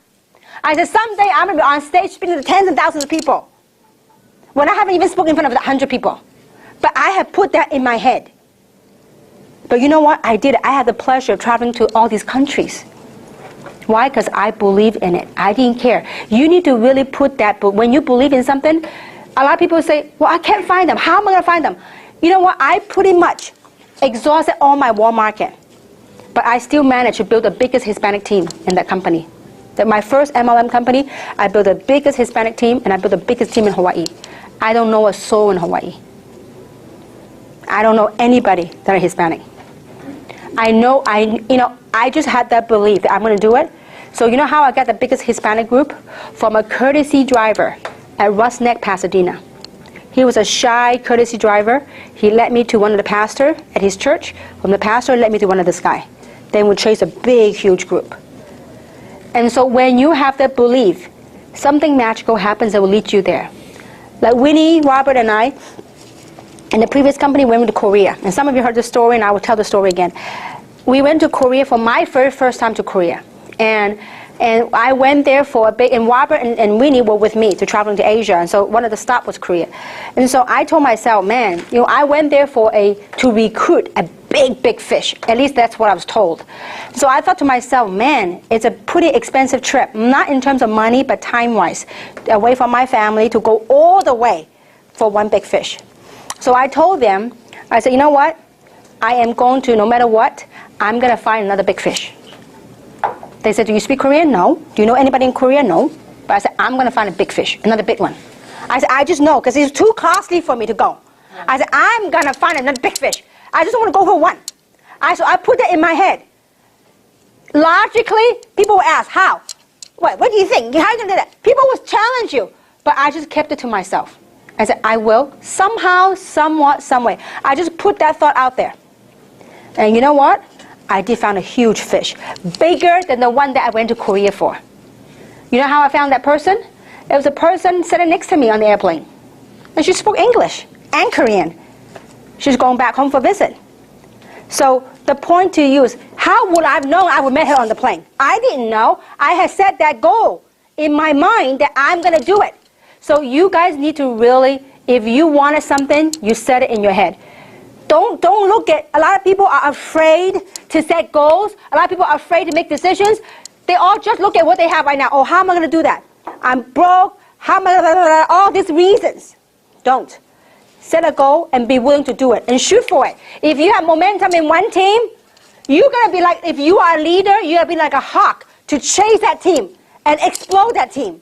I said, someday I'm going to be on stage speaking to tens and thousands of people. When I haven't even spoken in front of 100 people. But I have put that in my head. But you know what? I did it. I had the pleasure of traveling to all these countries. Why? Because I believe in it. I didn't care. You need to really put that, but when you believe in something, a lot of people say, well, I can't find them. How am I going to find them? You know what? I pretty much exhausted all my warm market. But I still managed to build the biggest Hispanic team in that company. My first MLM company, I built the biggest Hispanic team, and I built the biggest team in Hawaii. I don't know a soul in Hawaii. I don't know anybody that are Hispanic. I just had that belief that I'm going to do it. So you know how I got the biggest Hispanic group? From a courtesy driver at Russ Neck, Pasadena. He was a shy courtesy driver. He led me to one of the pastors at his church. From the pastor, led me to one of this guy. Then we chased a big, huge group. And so when you have that belief, something magical happens that will lead you there. Like Winnie, Robert, and I, in the previous company, we went to Korea. And some of you heard the story, and I will tell the story again. We went to Korea for my very first time to Korea. And I went there for a big, and Robert and Winnie were with me to traveling to Asia. And so one of the stops was Korea. And so I told myself, man, you know, I went there to recruit a big fish. At least that's what I was told. So I thought to myself, man, it's a pretty expensive trip. Not in terms of money, but time-wise. Away from my family to go all the way for one big fish. So I told them, I said, you know what? I am going to, no matter what, I'm going to find another big fish. They said, do you speak Korean? No. Do you know anybody in Korea? No. But I said, I'm going to find a big fish, another big one. I said, I just know, because it's too costly for me to go. I said, I'm going to find another big fish. I just want to go for one. So I put that in my head. Logically, people will ask, how? What do you think? How are you going to do that? People will challenge you. But I just kept it to myself. I said, I will, somehow, somewhat, some way. I just put that thought out there. And you know what? I did find a huge fish, bigger than the one that I went to Korea for. You know how I found that person? It was a person sitting next to me on the airplane. And she spoke English and Korean. She's going back home for a visit. So the point to you is, how would I have known I would meet her on the plane? I didn't know. I had set that goal in my mind that I'm going to do it. So you guys need to really, if you wanted something, you set it in your head. Don't look at, a lot of people are afraid to set goals. A lot of people are afraid to make decisions. They all just look at what they have right now. Oh, how am I going to do that? I'm broke. How am I going to, all these reasons. Don't. Set a goal and be willing to do it and shoot for it. If you have momentum in one team, you're going to be like, if you are a leader, you're going to be like a hawk to chase that team and explode that team.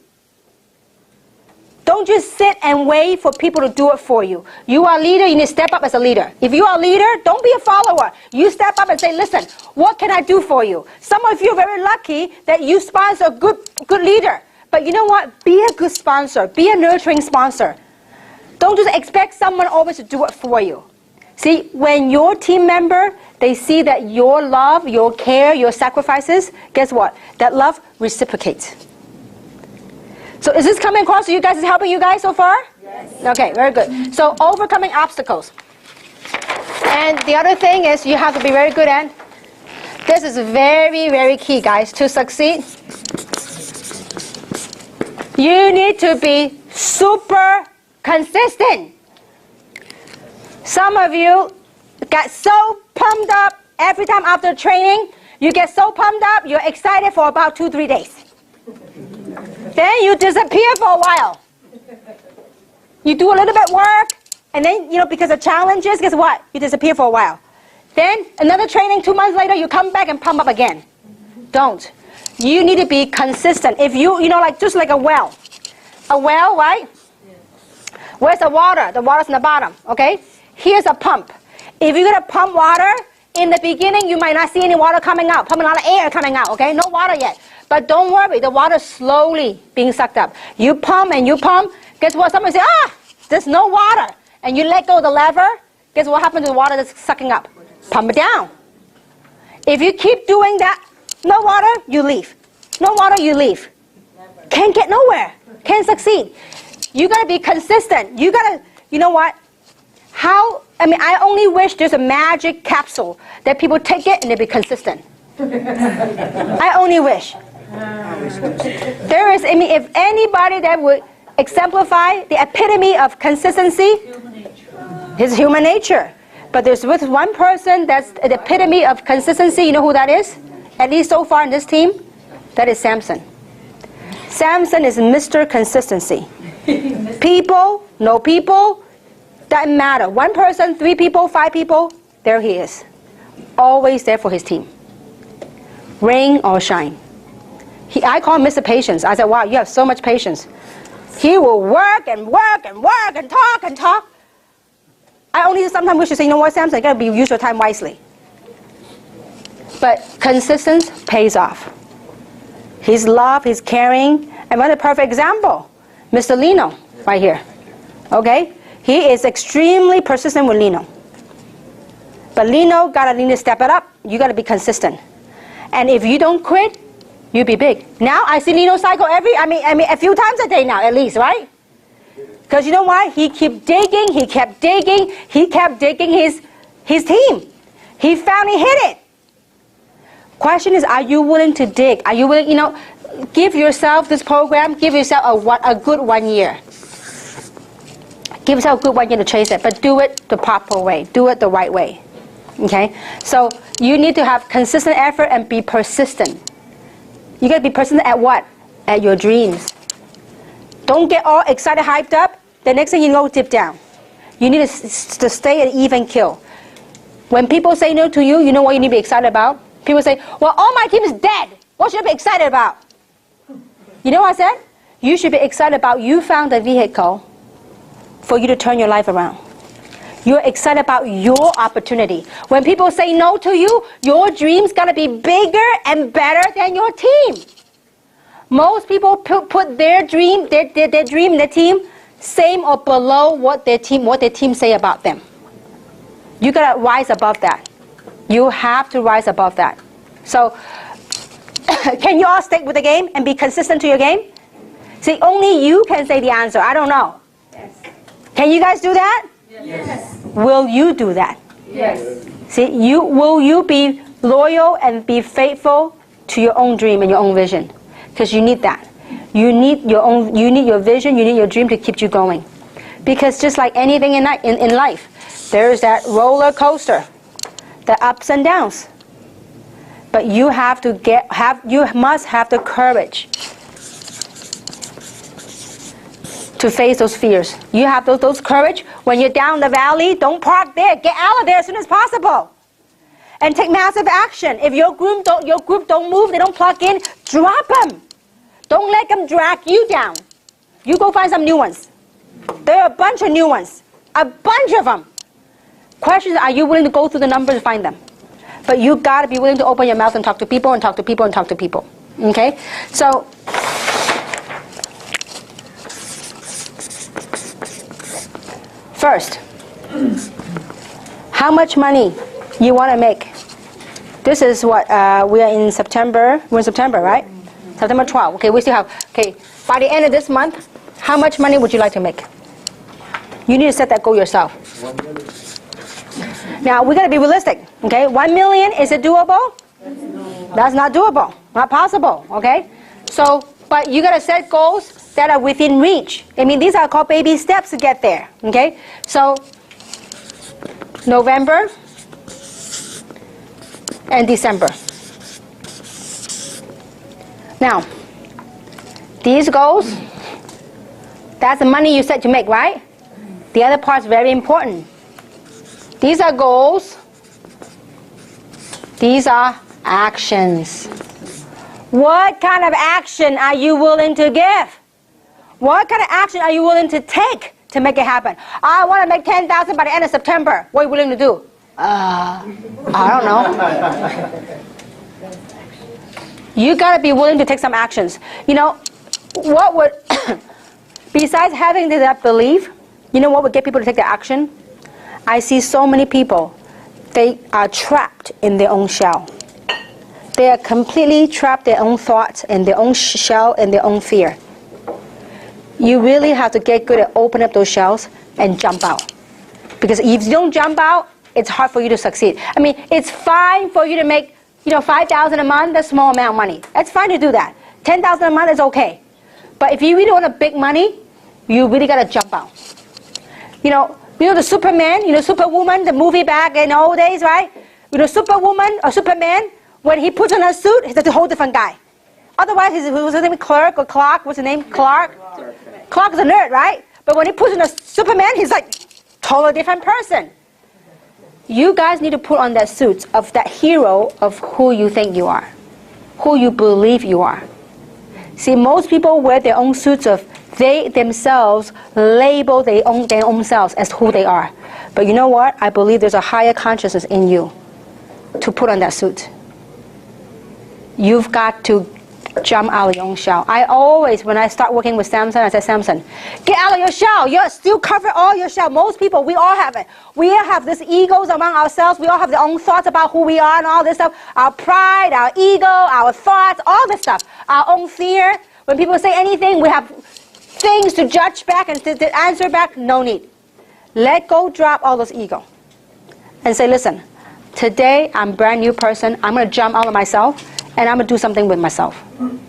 Don't just sit and wait for people to do it for you. You are a leader, you need to step up as a leader. If you are a leader, don't be a follower. You step up and say, listen, what can I do for you? Some of you are very lucky that you sponsor a good leader. But you know what? Be a good sponsor. Be a nurturing sponsor. Don't just expect someone always to do it for you. See, when your team member, they see that your love, your care, your sacrifices, guess what? That love reciprocates. So is this coming across to you guys? Is it helping you guys so far? Yes. Okay, very good. So overcoming obstacles. And the other thing is you have to be very good at, this is very, very key, guys, to succeed. You need to be super consistent. Some of you get so pumped up every time after training. You get so pumped up, you're excited for about 2-3 days. Then you disappear for a while. You do a little bit work, and then, because of challenges, guess what? You disappear for a while. Then another training 2 months later, you come back and pump up again. Don't. You need to be consistent. If just like a well. A well, right? Where's the water? The water's in the bottom, okay? Here's a pump. If you're going to pump water, in the beginning, you might not see any water coming out, pumping a lot of air coming out, okay? No water yet. But don't worry, the water's slowly being sucked up. You pump and you pump, guess what? Somebody say, there's no water. And you let go of the lever, guess what happens to the water that's sucking up? Pump it down. If you keep doing that, no water, you leave. No water, you leave. Can't get nowhere. Can't succeed. You got to be consistent. You got to, you know what? I only wish there's a magic capsule that people take it and they be consistent. I only wish. There is, if anybody that would exemplify the epitome of consistency, it's human nature. But there's with one person that's the epitome of consistency. You know who that is? At least so far in this team, that is Samson. Samson is Mr. Consistency. People, no people, doesn't matter. 1 person, 3 people, 5 people, there he is. Always there for his team. Rain or shine. I call him Mr. Patience. I said, wow, you have so much patience. He will work and work and work and talk and talk. I only sometimes wish to say, you know what, Samson, you got to use your time wisely. But consistency pays off. His love, his caring, and what a perfect example. Mr. Lino, right here. Okay? He is extremely persistent with Lino. But Lino got to step it up. You got to be consistent. And if you don't quit, you'll be big. Now I see Lino cycle a few times a day now, at least, right? Because you know why? He kept digging, he kept digging, he kept digging his team. He finally hit it. Question is, are you willing to dig? Are you willing, give yourself this program, give yourself a good 1 year. Give yourself a good 1 year to chase it, but do it the proper way. Do it the right way. Okay? So you need to have consistent effort and be persistent. You got to be persistent at what? At your dreams. Don't get all excited, hyped up. The next thing you know, dip down. You need to stay at even kill. When people say no to you, you know what you need to be excited about? People say, well, all my team is dead. What should I be excited about? You know what I said? You should be excited about you found a vehicle for you to turn your life around. You're excited about your opportunity. When people say no to you, your dreams got to be bigger and better than your team. Most people put their dream, their dream in their team, same or below what their team say about them. You got to rise above that. You have to rise above that. So, can you all stick with the game and be consistent to your game? See, only you can say the answer. I don't know. Yes. Can you guys do that? Yes. Will you do that? Yes. See, will you be loyal and be faithful to your own dream and your own vision? Because you need that. You need your vision, you need your dream to keep you going. Because just like anything in life, there's that roller coaster, the ups and downs. But you must have the courage to face those fears. You have those courage. When you're down the valley, don't park there. Get out of there as soon as possible. And take massive action. If your group don't move, they don't plug in, drop them. Don't let them drag you down. You go find some new ones. There are a bunch of new ones. A bunch of them. Question is, are you willing to go through the numbers to find them? But you got to be willing to open your mouth and talk to people and talk to people and talk to people. Okay? So, First, how much money you want to make. This is what, we are in September. We're in September, right? September 12. Okay, we still have, okay, by the end of this month, how much money would you like to make? You need to set that goal yourself. Now, we're going to be realistic, okay? 1 million, is it doable? That's not doable, not possible, okay? So, but you got to set goals that are within reach. I mean, these are called baby steps to get there, okay? So, November and December. Now, these goals, that's the money you set to make, right? The other part's very important. These are goals. These are actions. What kind of action are you willing to give? What kind of action are you willing to take to make it happen? I want to make 10,000 by the end of September. What are you willing to do? I don't know. You got to be willing to take some actions. You know, what would, besides having that belief, you know what would get people to take the action? I see so many people, they are trapped in their own shell. They are completely trapped in their own thoughts, in their own shell, in their own fear. You really have to get good at opening up those shells and jump out. Because if you don't jump out, it's hard for you to succeed. I mean, it's fine for you to make, you know, 5,000 a month, that's a small amount of money. It's fine to do that. 10,000 a month is okay. But if you really want a big money, you really got to jump out. You know the Superman, you know, Superwoman, the movie back in the old days, right? You know, Superwoman or Superman, when he puts on a suit, he's a whole different guy. Otherwise, what's his name, Clark or Clark? What's his name? Clark? Clark is a nerd, right? But when he puts on a Superman, he's like totally different person. You guys need to put on that suit of that hero of who you think you are, who you believe you are. See, most people wear their own suits of they themselves label their own selves as who they are. But you know what? I believe there's a higher consciousness in you to put on that suit. You've got to jump out of your own shell. I always, when I start working with Samson, I say, Samson, get out of your shell. You're still covered all your shell. Most people, we all have it. We all have these egos among ourselves. We all have our own thoughts about who we are and all this stuff. Our pride, our ego, our thoughts, all this stuff. Our own fear. When people say anything, we have things to judge back and to answer back. No need. Let go, drop all those ego. And say, listen, today I'm a brand new person. I'm going to jump out of myself and I'm going to do something with myself.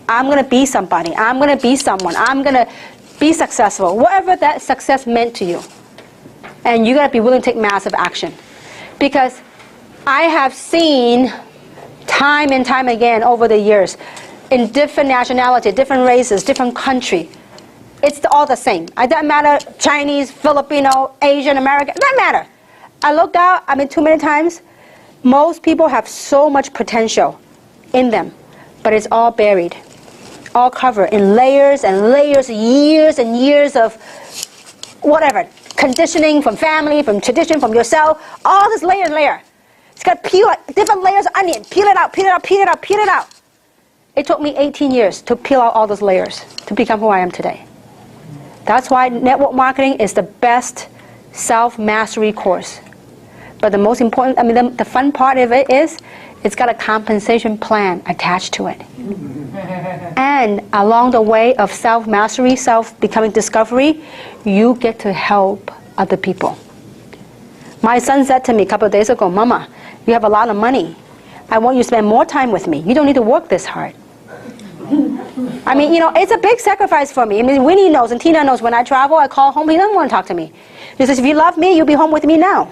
I'm going to be somebody. I'm going to be someone. I'm going to be successful. Whatever that success meant to you. And you got to be willing to take massive action. Because I have seen time and time again over the years in different nationality, different races, different country. It's all the same. It doesn't matter Chinese, Filipino, Asian, American. It doesn't matter. I looked out, I mean, too many times. Most people have so much potential in them, but it's all buried, all covered in layers and layers, years and years of whatever, conditioning from family, from tradition, from yourself, all this layer and layer. It's got to peel out, different layers of onion, peel it out, peel it out, peel it out, peel it out. It took me 18 years to peel out all those layers to become who I am today. That's why network marketing is the best self-mastery course. But the most important, I mean, the fun part of it is it's got a compensation plan attached to it. And along the way of self-mastery, self-becoming discovery, you get to help other people. My son said to me a couple of days ago, Mama, you have a lot of money. I want you to spend more time with me. You don't need to work this hard. I mean, you know, it's a big sacrifice for me. I mean, Winnie knows and Tina knows when I travel, I call home, he doesn't want to talk to me. He says, if you love me, you'll be home with me now.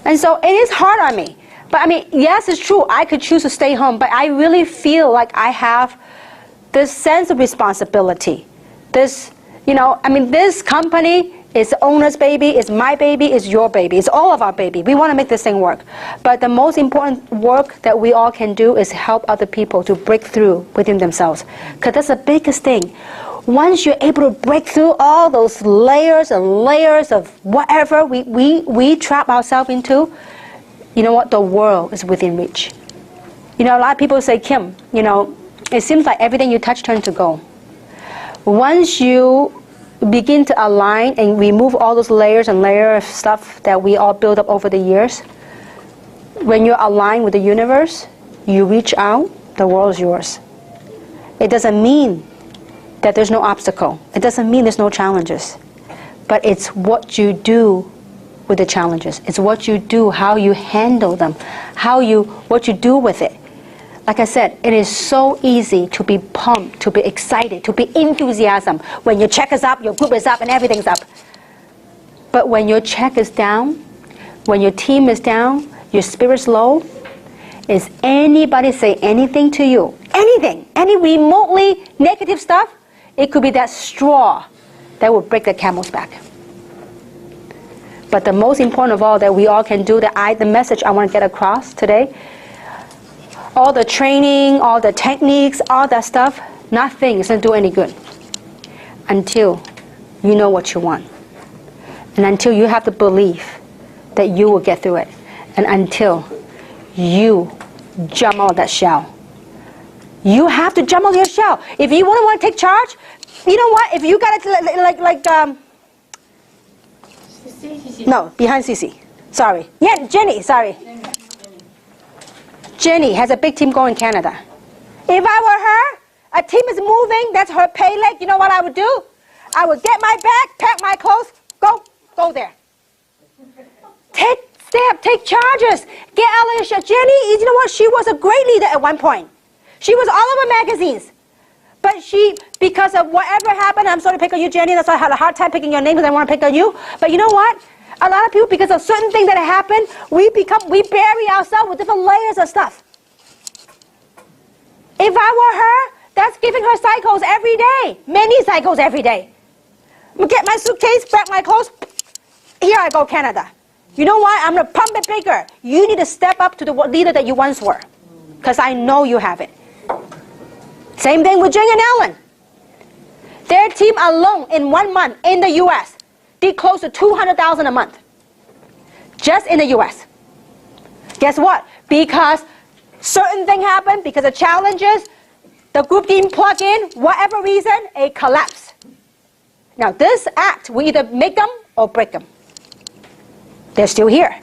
And so it is hard on me. But I mean, yes, it's true, I could choose to stay home, but I really feel like I have this sense of responsibility. This, you know, I mean, this company is the owner's baby, it's my baby, it's your baby, it's all of our baby. We want to make this thing work. But the most important work that we all can do is help other people to break through within themselves. Because that's the biggest thing. Once you're able to break through all those layers and layers of whatever we trap ourselves into, you know what? The world is within reach. You know, a lot of people say, Kim, you know, it seems like everything you touch turns to gold. Once you begin to align and remove all those layers and layers of stuff that we all built up over the years, when you're aligned with the universe, you reach out, the world is yours. It doesn't mean that there's no obstacle. It doesn't mean there's no challenges. But it's what you do with the challenges. It's what you do, how you handle them, what you do with it. Like I said, it is so easy to be pumped, to be excited, to be enthusiasm. When your check is up, your group is up, and everything's up. But when your check is down, when your team is down, your spirit's low, is anybody say anything to you? Anything, any remotely negative stuff, it could be that straw that will break the camel's back. But the most important of all that we all can do, the message I want to get across today, all the training, all the techniques, all that stuff, nothing is going to do any good until you know what you want. And until you have the belief that you will get through it. And until you jump out of that shell. You have to jump out of your shell. If you want to take charge, you know what? If you got it no, behind Cece. Sorry. Yeah, Jenny, sorry. Jenny has a big team going in Canada. If I were her, a team is moving, that's her pay leg, you know what I would do? I would get my bag, pack my clothes, go there. Take steps, take charges, get out of your shell. Jenny, you know what? She was a great leader at one point. She was all over magazines. But because of whatever happened, I'm sorry to pick on you, Jenny, that's why I had a hard time picking your name because I want to pick on you. But you know what? A lot of people, because of certain things that happen, we bury ourselves with different layers of stuff. If I were her, that's giving her cycles every day. Many cycles every day. Get my suitcase, pack my clothes, here I go, Canada. You know what? I'm going to pump it bigger. You need to step up to the leader that you once were. Because I know you have it. Same thing with Jing and Ellen. Their team alone in 1 month in the U.S. did close to $200,000 a month. Just in the U.S. Guess what? Because certain thing happened, because of challenges, the group didn't plug in, whatever reason, it collapsed. Now this act will either make them or break them. They're still here.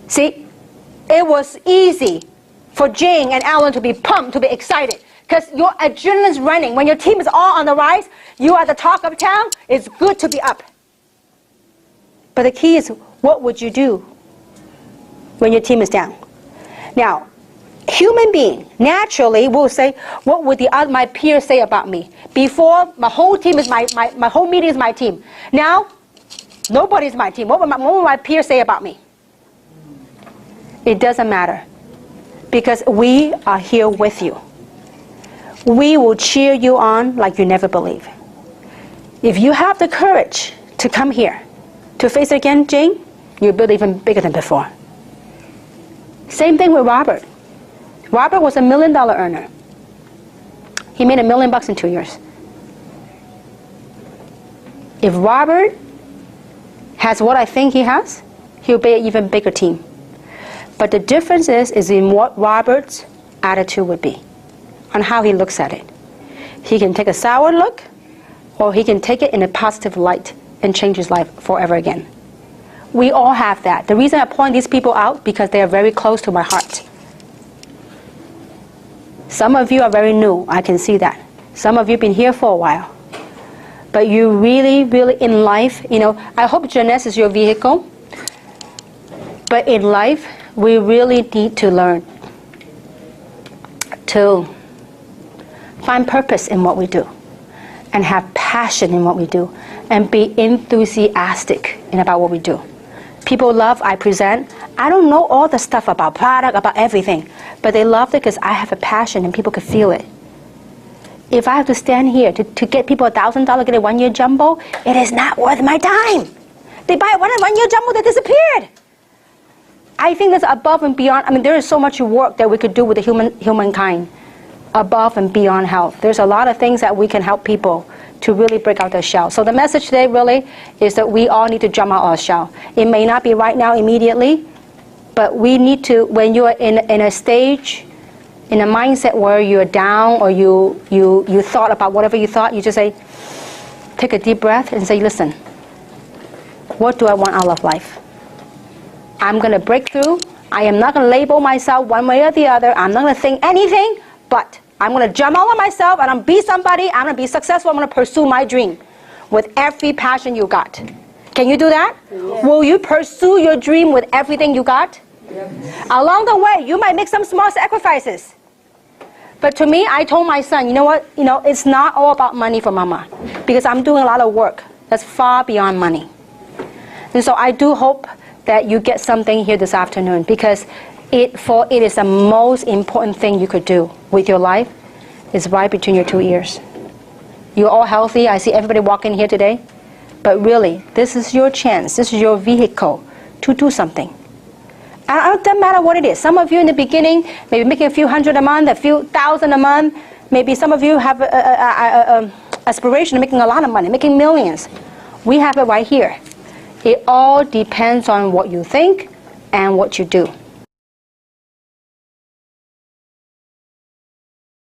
See, it was easy for Jing and Ellen to be pumped, to be excited. Because your adrenaline's running. When your team is all on the rise, you are the talk of town, it's good to be up. But the key is, what would you do when your team is down? Now, human being naturally will say, what would my peers say about me? Before, my whole team is my whole meeting is my team. Now, nobody's my team. What would my peers say about me? It doesn't matter. Because we are here with you. We will cheer you on like you never believe. If you have the courage to come here, to face it again, Jane, you'll build even bigger than before. Same thing with Robert. Robert was $1 million earner. He made $1 million in 2 years. If Robert has what I think he has, he'll be an even bigger team. But the difference is in what Robert's attitude would be, on how he looks at it. He can take a sour look, or he can take it in a positive light and change his life forever again. We all have that. The reason I point these people out, because they are very close to my heart. Some of you are very new, I can see that. Some of you have been here for a while. But you really, really, in life, you know, I hope Jeunesse is your vehicle. But in life, we really need to learn to find purpose in what we do, and have passion in what we do, and be enthusiastic about what we do. People love I present. I don't know all the stuff about product, about everything, but they love it because I have a passion and people can feel it. If I have to stand here to get people $1,000, get a 1-year jumbo, it is not worth my time. They buy a 1-year jumbo, they disappeared. I think that's above and beyond. I mean, there is so much work that we could do with the humankind, above and beyond health. There's a lot of things that we can help people to really break out their shell. So the message today really is that we all need to jump out our shell. It may not be right now immediately, but we need to, when you're in a stage, in a mindset where you're down, or you thought about whatever you thought, you just say, take a deep breath and say, listen, what do I want out of life? I'm going to break through. I am not going to label myself one way or the other. I'm not going to think anything, but I'm going to jump all on myself and I'm going to be somebody. I'm going to be successful. I'm going to pursue my dream with every passion you got. Can you do that? Yes. Will you pursue your dream with everything you got? Yes. Along the way, you might make some small sacrifices. But to me, I told my son, you know what? It's not all about money for mama, because I'm doing a lot of work that's far beyond money. And so I do hope that you get something here this afternoon, because it is the most important thing you could do with your life is right between your 2 ears. You're all healthy. I see everybody walking here today. But really, this is your chance. This is your vehicle to do something. And it doesn't matter what it is. Some of you in the beginning, maybe making a few hundred a month, a few thousand a month. Maybe some of you have an aspiration of making a lot of money, making millions. We have it right here. It all depends on what you think and what you do.